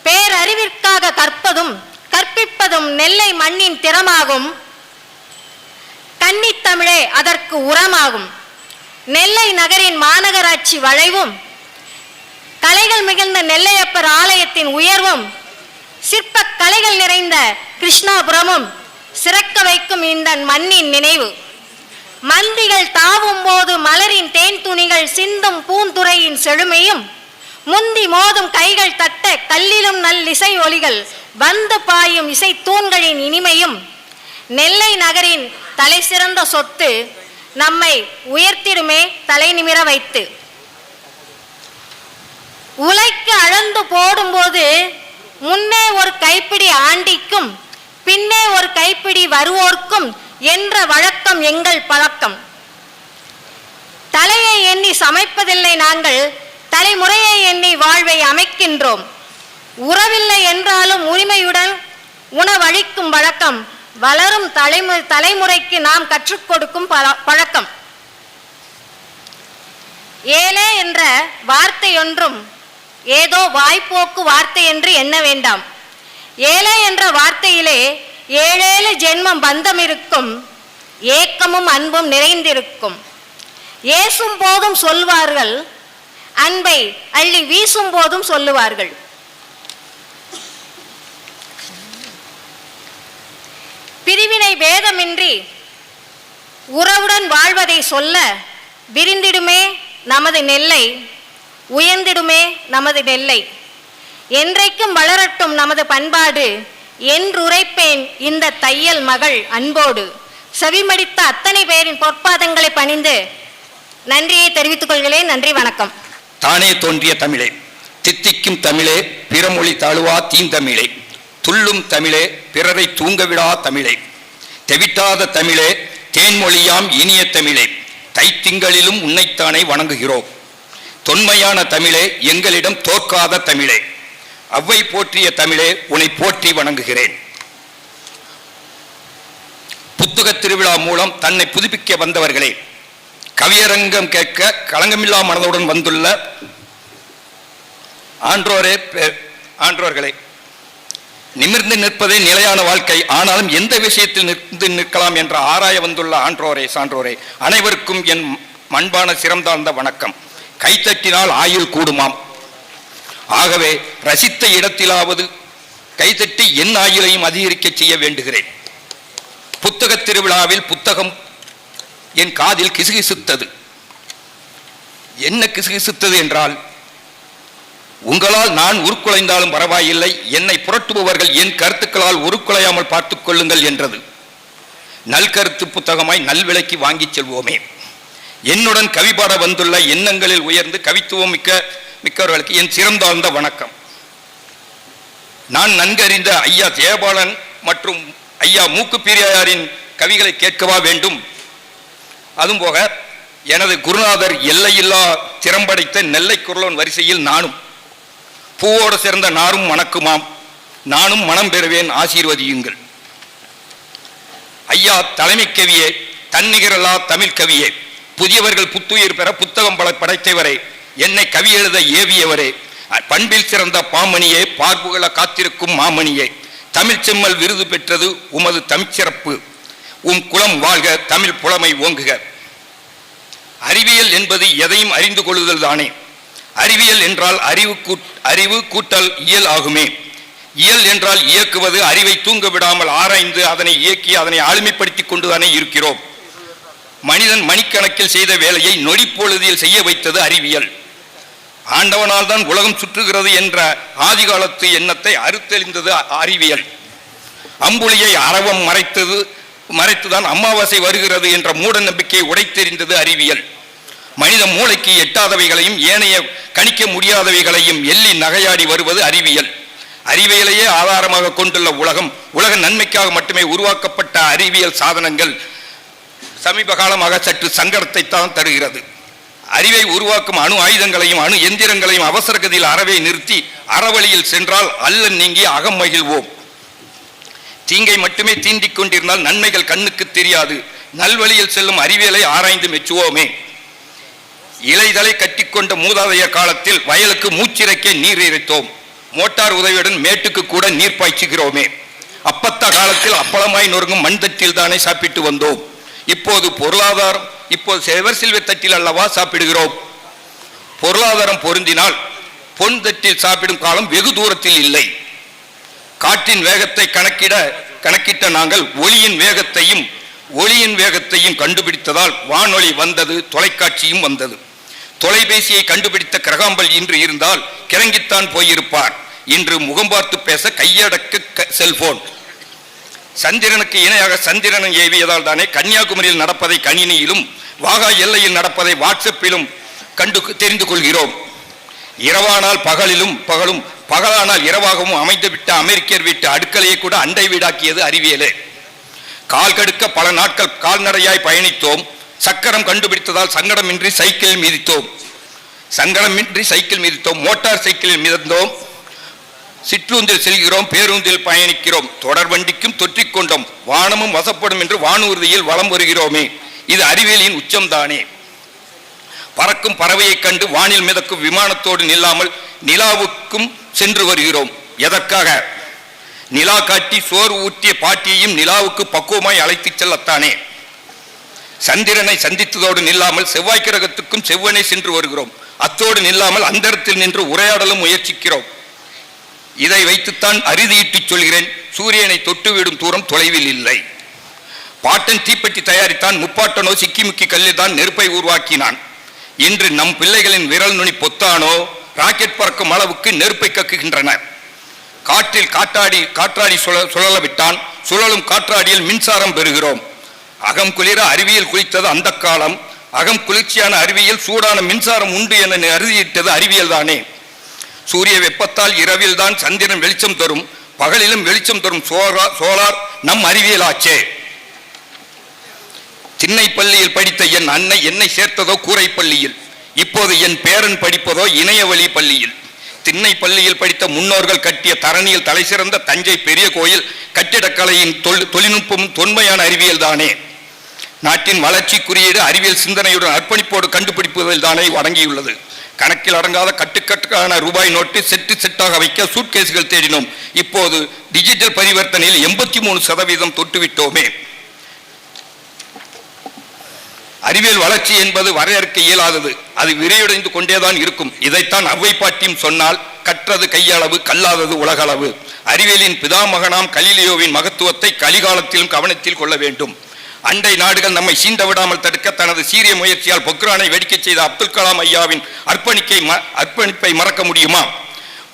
Speaker 2: பேரறிவிற்காக கற்பதும் கற்பிப்பதும் நெல்லை மண்ணின் திறமாகும். கன்னித்தமிழே அதற்கு உரமாகும். நெல்லை நகரின் மாநகராட்சி வளைவும், கலைகள் மிகுந்த நெல்லையப்பர் ஆலயத்தின் உயர்வும், சிற்ப கலைகள் நிறைந்த கிருஷ்ணாபுரமும் சிறக்க வைக்கும் இந்த மண்ணின் நினைவு. மந்திகள் தாவும் போது மலரின் தேன் துணிகள் சிந்தும் பூந்துறையின் செழுமையும், முந்தி மோதும் கைகள் தட்ட கல்லிலும் நல்லிசை ஒலிகள் வந்து பாயும் இசை தூண்களின் இனிமையும் நெல்லை நகரின் தலை சிறந்த சொத்து நம்மை உயர்த்திடுமே தலை நிமிர வைத்து. உலைக்கு அளந்து போடும்போது முன்னே ஒரு கைப்பிடி ஆண்டிக்கும் பின்னே ஒரு கைப்பிடி வருவோர்க்கும் என்ற வழக்கம் எங்கள் பழக்கம். தலையை எண்ணி சமைப்பதில்லை நாங்கள், தலைமுறையை எண்ணி வாழ்வை அமைக்கின்றோம். உறவில்லை என்றாலும் உரிமையுடன் உணவளிக்கும் வழக்கம் வளரும் தலைமுறைக்கு நாம் கற்றுக் கொடுக்கும் பழக்கம். ஏழை என்ற வார்த்தை ஒன்றும் ஏதோ வாய்ப்போக்கு வார்த்தை என்று எண்ண வேண்டாம். ஏழை என்ற வார்த்தையிலே 7 ஜென்மம் பந்தம் இருக்கும், ஏக்கமும் அன்பும் நிறைந்திருக்கும். ஏசும் போதும் சொல்வார்கள், அன்பை அள்ளி வீசும் போதும் சொல்லுவார்கள். பிரிவினை பேதமின்றி உறவுடன் வாழ்வதை சொல்ல விரிந்திடுமே நமது நெல்லை, உயர்ந்திடுமே நமது நெல்லை. என்றைக்கும் வளரட்டும் நமது பண்பாடு என்றுரைப்பேன் இந்த தையல் மகள் அன்போடு. செவிமடித்த அத்தனை பேரின் பொற்பாதங்களை பணிந்து நன்றியை தெரிவித்துக் கொள்கிறேன். நன்றி, வணக்கம்.
Speaker 3: தானே தோன்றிய தமிழே, தித்திக்கும் தமிழே, பிறமொழி தாழுவா தீந்தமிழே, துள்ளும் தமிழே, பிறரை தூங்கவிடா தமிழே, தெவிட்டாத தமிழே, தேன்மொழியாம் இனிய தமிழே, தைத்திங்களிலும் உன்னைத்தானே வணங்குகிறோம். தொன்மையான தமிழே, எங்களிடம் தோற்காத தமிழே, அவ்வை போற்றிய தமிழே, உன்னை போற்றி வணங்குகிறேன். புத்தக திருவிழா மூலம் தன்னை புதுப்பிக்க வந்தவர்களே, கவியரங்கம் கேட்க களங்கமில்லா மனதுடன் வந்துள்ள ஆன்றோர்களே, நிமிர்ந்து நிற்பதே நிலையான வாழ்க்கை, ஆனாலும் எந்த விஷயத்தில் நின்று நிற்கலாம் என்ற ஆராய வந்துள்ள ஆன்றோரே, சான்றோரே, அனைவருக்கும் என் மண்பான சிறந்தார்ந்த வணக்கம். கைத்தட்டினால் ஆயுள் கூடுமாம். ஆகவே ரசித்த இடத்திலாவது கைத்தட்டி என் ஆயுளையும் அதிகரிக்க செய்ய வேண்டுகிறேன். புத்தக திருவிழாவில் புத்தகம் என் காதில் கிசுகிசுத்தது. என்ன கிசுகிசுத்தது என்றால், உங்களால் நான் உருக்குலைந்தாலும் பரவாயில்லை, என்னை புரட்டுபவர்கள் என் கருத்துக்களால் உருக்குலையாமல் பார்த்துக் கொள்ளுங்கள் என்றது. நல்கருத்து புத்தகமாய் நல்விலைக்கு வாங்கிச் செல்வோமே. என்னுடன் கவிபாட வந்துள்ள எண்ணங்களில் உயர்ந்து கவித்துவம் மிக்கவர்களுக்கு என் சிறந்தாழ்ந்த வணக்கம். நான் நன்கறிந்த ஐயா ஜெயபாலன் மற்றும் ஐயா மூக்கு பெரியாரின் கவிகளை கேட்கவா வேண்டும்? அதுவும் போக எனது குருநாதர் எல்லையில்லா திறம்படைத்த நெல்லை குரலோன் வரிசையில் நானும் பூவோடு சேர்ந்த நாரும் மணக்குமாம், நானும் மனம் பெறுவேன், ஆசீர்வதியுங்கள். ஐயா தலைமை கவியே, தன்னிகரல்லா தமிழ் கவியே, புதியவர்கள் புத்துயிர் பெற புத்தகம் பல படைத்தவரே, என்னை கவி எழுத ஏவியவரே, பண்பில் சிறந்த பாமணியே, பார்ப்புகள காத்திருக்கும் மாமணியே, தமிழ் செம்மல் விருது பெற்றது உமது தமிழ்ச்சிறப்பு, குலம் வாழ்க, தமிழ் புலமை ஓங்குக. அறிவியல் என்பது எதையும் அறிந்து கொள்ளுதல் தானே. அறிவியல் என்றால் அறிவு கூட்டல் இயல் ஆகுமே. இயல் என்றால் இயக்குவது, அறிவை தூங்க விடாமல் ஆராய்ந்து அதனை இயக்கி அதனை ஆளுமைப்படுத்தி கொண்டுதானே இருக்கிறோம். மனிதன் மணிக்கணக்கில் செய்த வேலையை நொடிப்பொழுதில் செய்ய வைத்தது அறிவியல். ஆண்டவனால் தான் உலகம் சுற்றுகிறது என்ற ஆதிகாலத்து எண்ணத்தை அறுத்தெளிந்தது அறிவியல். அம்புலியை அரவம் மறைத்துதான் அமாவாசை வருகிறது என்ற மூட நம்பிக்கையை உடைத்தெறிந்தது அறிவியல். மனித மூளைக்கு எட்டாதவைகளையும் ஏனைய கணிக்க முடியாதவைகளையும் எள்ளி நகையாடி வருவது அறிவியல். அறிவியலையே ஆதாரமாக கொண்டுள்ள உலக நன்மைக்காக மட்டுமே உருவாக்கப்பட்ட அறிவியல் சாதனங்கள் சமீப காலமாக சற்று சங்கடத்தை தான் தருகிறது. அறிவை உருவாக்கும் அணு ஆயுதங்களையும் அணு எந்திரங்களையும் அவசர கதியில் அறவை நிறுத்தி அறவழியில் சென்றால் அல்ல நீங்கி அகம் மகிழ்வோம். தீங்கை மட்டுமே தீண்டிக் கொண்டிருந்தால் நன்மைகள் கண்ணுக்கு தெரியாது. நல்வழியில் செல்லும் அறிவியலை ஆராய்ந்து மெச்சுவோமே. இலைதலை கட்டிக்கொண்ட மூதாதையர் காலத்தில் வயலுக்கு மூச்சிறைக்க நீர் இறைத்தோம். மோட்டார் உதவியுடன் மேட்டுக்கு கூட நீர் பாய்ச்சுகிறோமே. அப்பத்த காலத்தில் அப்பளமாய் நொறுங்கும் மண் தட்டில் தானே சாப்பிட்டு வந்தோம். இப்போது செவர் சில்வர் தட்டில் அல்லவா சாப்பிடுகிறோம். பொருளாதாரம் பொருந்தினால் பொன் தட்டில் சாப்பிடும் காலம் வெகு தூரத்தில் இல்லை. காற்றின் வேகத்தை கணக்கிட்ட நாங்கள் ஒளியின் வேகத்தையும் கண்டுபிடித்ததால் வானொலி வந்தது, தொலைக்காட்சியும் வந்தது. தொலைபேசியை கண்டுபிடித்த கிரகாம்பல் இன்று இருந்தால் கிறங்கித்தான் போயிருப்பார். இன்று முகம் பார்த்து பேச கையடக்க செல்போன். சந்திரனுக்கு இணையாக சந்திரனை ஏவியதால் தானே கன்னியாகுமரியில் நடப்பதை கணினியிலும் வாகா எல்லையில் நடப்பதை வாட்ஸ்அப்பிலும் தெரிந்து கொள்கிறோம். இரவானால் பகலும் பகலானால் இரவாகவும் அமைந்துவிட்ட அமெரிக்கர் வீட்டு அடுக்கலையை கூட அண்டை வீடாக்கியது அறிவியலே. கால் கடுக்க பல நாட்கள் கால்நடையாய் பயணித்தோம். சக்கரம் கண்டுபிடித்ததால் சங்கடமின்றி சைக்கிள் மிதித்தோம். மோட்டார் சைக்கிளில் மிதந்தோம். சிற்றூந்தில் செல்கிறோம், பேருந்தில் பயணிக்கிறோம். தொடர் வண்டிக்கும் தொற்றிக்கொண்டோம். வானமும் வசப்படும் என்று வானூர்தியில் வலம் வருகிறோமே. இது அறிவியலின் உச்சம்தானே. பறக்கும் பறவையை கண்டு வானில் மிதக்கும் விமானத்தோடு நில்லாமல் நிலாவுக்கும் சென்று வருகிறோம். எதற்காக? நிலா காட்டி சோறு ஊற்றிய பாட்டியையும் நிலாவுக்கு பக்குவமாய் அழைத்துச் செல்லத்தானே. சந்திரனை சந்தித்ததோடு நில்லாமல் செவ்வாய் கிரகத்துக்கும் செவ்வனே சென்று வருகிறோம். அத்தோடு நில்லாமல் அந்தரத்தில் நின்று உரையாடலும் முயற்சிக்கிறோம். இதை வைத்துத்தான் அறுதியிட்டு சொல்கிறேன், சூரியனை தொட்டுவிடும் தூரம் தொலைவில் இல்லை. பாட்டன் தீப்பெட்டி தயாரித்தான், முப்பாட்டனோ சிக்கிமுக்கி கல்லில் தான் நெருப்பை உருவாக்கினான். இன்று நம் பிள்ளைகளின் விரல் நுனி பொத்தானோ ராக்கெட் பறக்கும் அளவுக்கு நெருப்பை கக்குகின்றன. காற்றில் காற்றாடி சுழல விட்டான். சுழலும் காற்றாடியில் மின்சாரம் பெறுகிறோம். அகம் குளிர அறிவியல் குளித்தது அந்த காலம். அகம் குளிர்ச்சியான அறிவியல் சூடான மின்சாரம் உண்டு என அறுதியிட்டது அறிவியல் தானே. சூரிய வெப்பத்தால் இரவில் தான் சந்திரன் வெளிச்சம் தரும், பகலிலும் வெளிச்சம் தரும் சோலார் நம் அறிவியல் ஆச்சே. திண்ணை பள்ளியில் படித்த என் அன்னை என்னை சேர்த்ததோ கூரை பள்ளியில். இப்போது என் பேரன் படிப்பதோ இணையவழி பள்ளியில். திண்ணை பள்ளியில் படித்த முன்னோர்கள் கட்டிய தரணியில் தலை சிறந்த தஞ்சை பெரிய கோயில் கட்டிடக்கலையின் தொழில்நுட்பம் தொன்மையான அறிவியல் தானே. நாட்டின் வளர்ச்சி குறியீடு அறிவியல் சிந்தனையுடன் அர்ப்பணிப்போடு கண்டுபிடிப்பதில் தானே அடங்கியுள்ளது. கணக்கில் அடங்காத கட்டுக்கட்டுக்கான ரூபாய் நோட்டு செட்டாக வைக்க சூட்கேஸுகள் தேடினோம். இப்போது டிஜிட்டல் பரிவர்த்தனையில் 83% தொட்டுவிட்டோமே. அறிவியல் வளர்ச்சி என்பது வரையறுக்க இயலாதது. அது விரைவடைந்து கொண்டேதான் இருக்கும். இதைத்தான் அவ்வை பாட்டியும் சொன்னால், கற்றது கையளவு, கல்லாதது உலகளவு. அறிவியலின் பிதாமகனாம் கலீலியோவின் மகத்துவத்தை கலிகாலத்திலும் கவனத்தில் கொள்ள வேண்டும். அண்டை நாடுகள் நம்மை சீண்ட விடாமல் தடுக்க தனது சீரிய முயற்சியால் பொக்ரானை வெடிக்க செய்த அப்துல் கலாம் ஐயாவின் அர்ப்பணிப்பை மறக்க முடியுமா?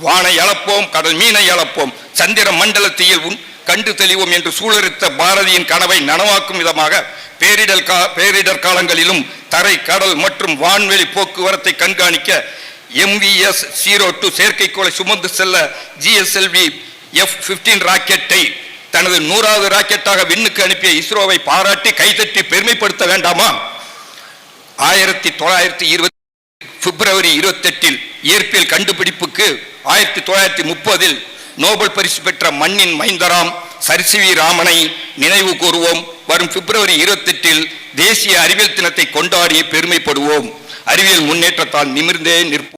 Speaker 3: வானை அளப்போம், கடல் மீனை அளப்போம், சந்திர மண்டலத்தில் கண்டு தெளிவோம் என்று சூழறித்த பாரதியின் கனவை நனவாக்கும் விதமாக பேரிடர் காலங்களிலும் தரை, கடல் மற்றும் வான்வெளி போக்குவரத்தை கண்காணிக்க MVS-02 செயற்கைக்கோளை சுமந்து செல்ல GSLV F-15 ராக்கெட்டை தனது 100வது ராக்கெட்டாக விண்ணுக்கு அனுப்பிய இஸ்ரோவை பாராட்டி கைதட்டி பெருமைப்படுத்த வேண்டாமா? 1920 பிப்ரவரி 28 இயற்பியல் கண்டுபிடிப்புக்கு 1930 நோபல் பரிசு பெற்ற மண்ணின் மைந்தராம் சர் ராமனை நினைவு கூறுவோம். வரும் பிப்ரவரி 28 தேசிய அறிவியல் தினத்தை கொண்டாடி பெருமைப்படுவோம். அறிவியல் முன்னேற்றத்தால் நிமிர்ந்தே நிற்போம்.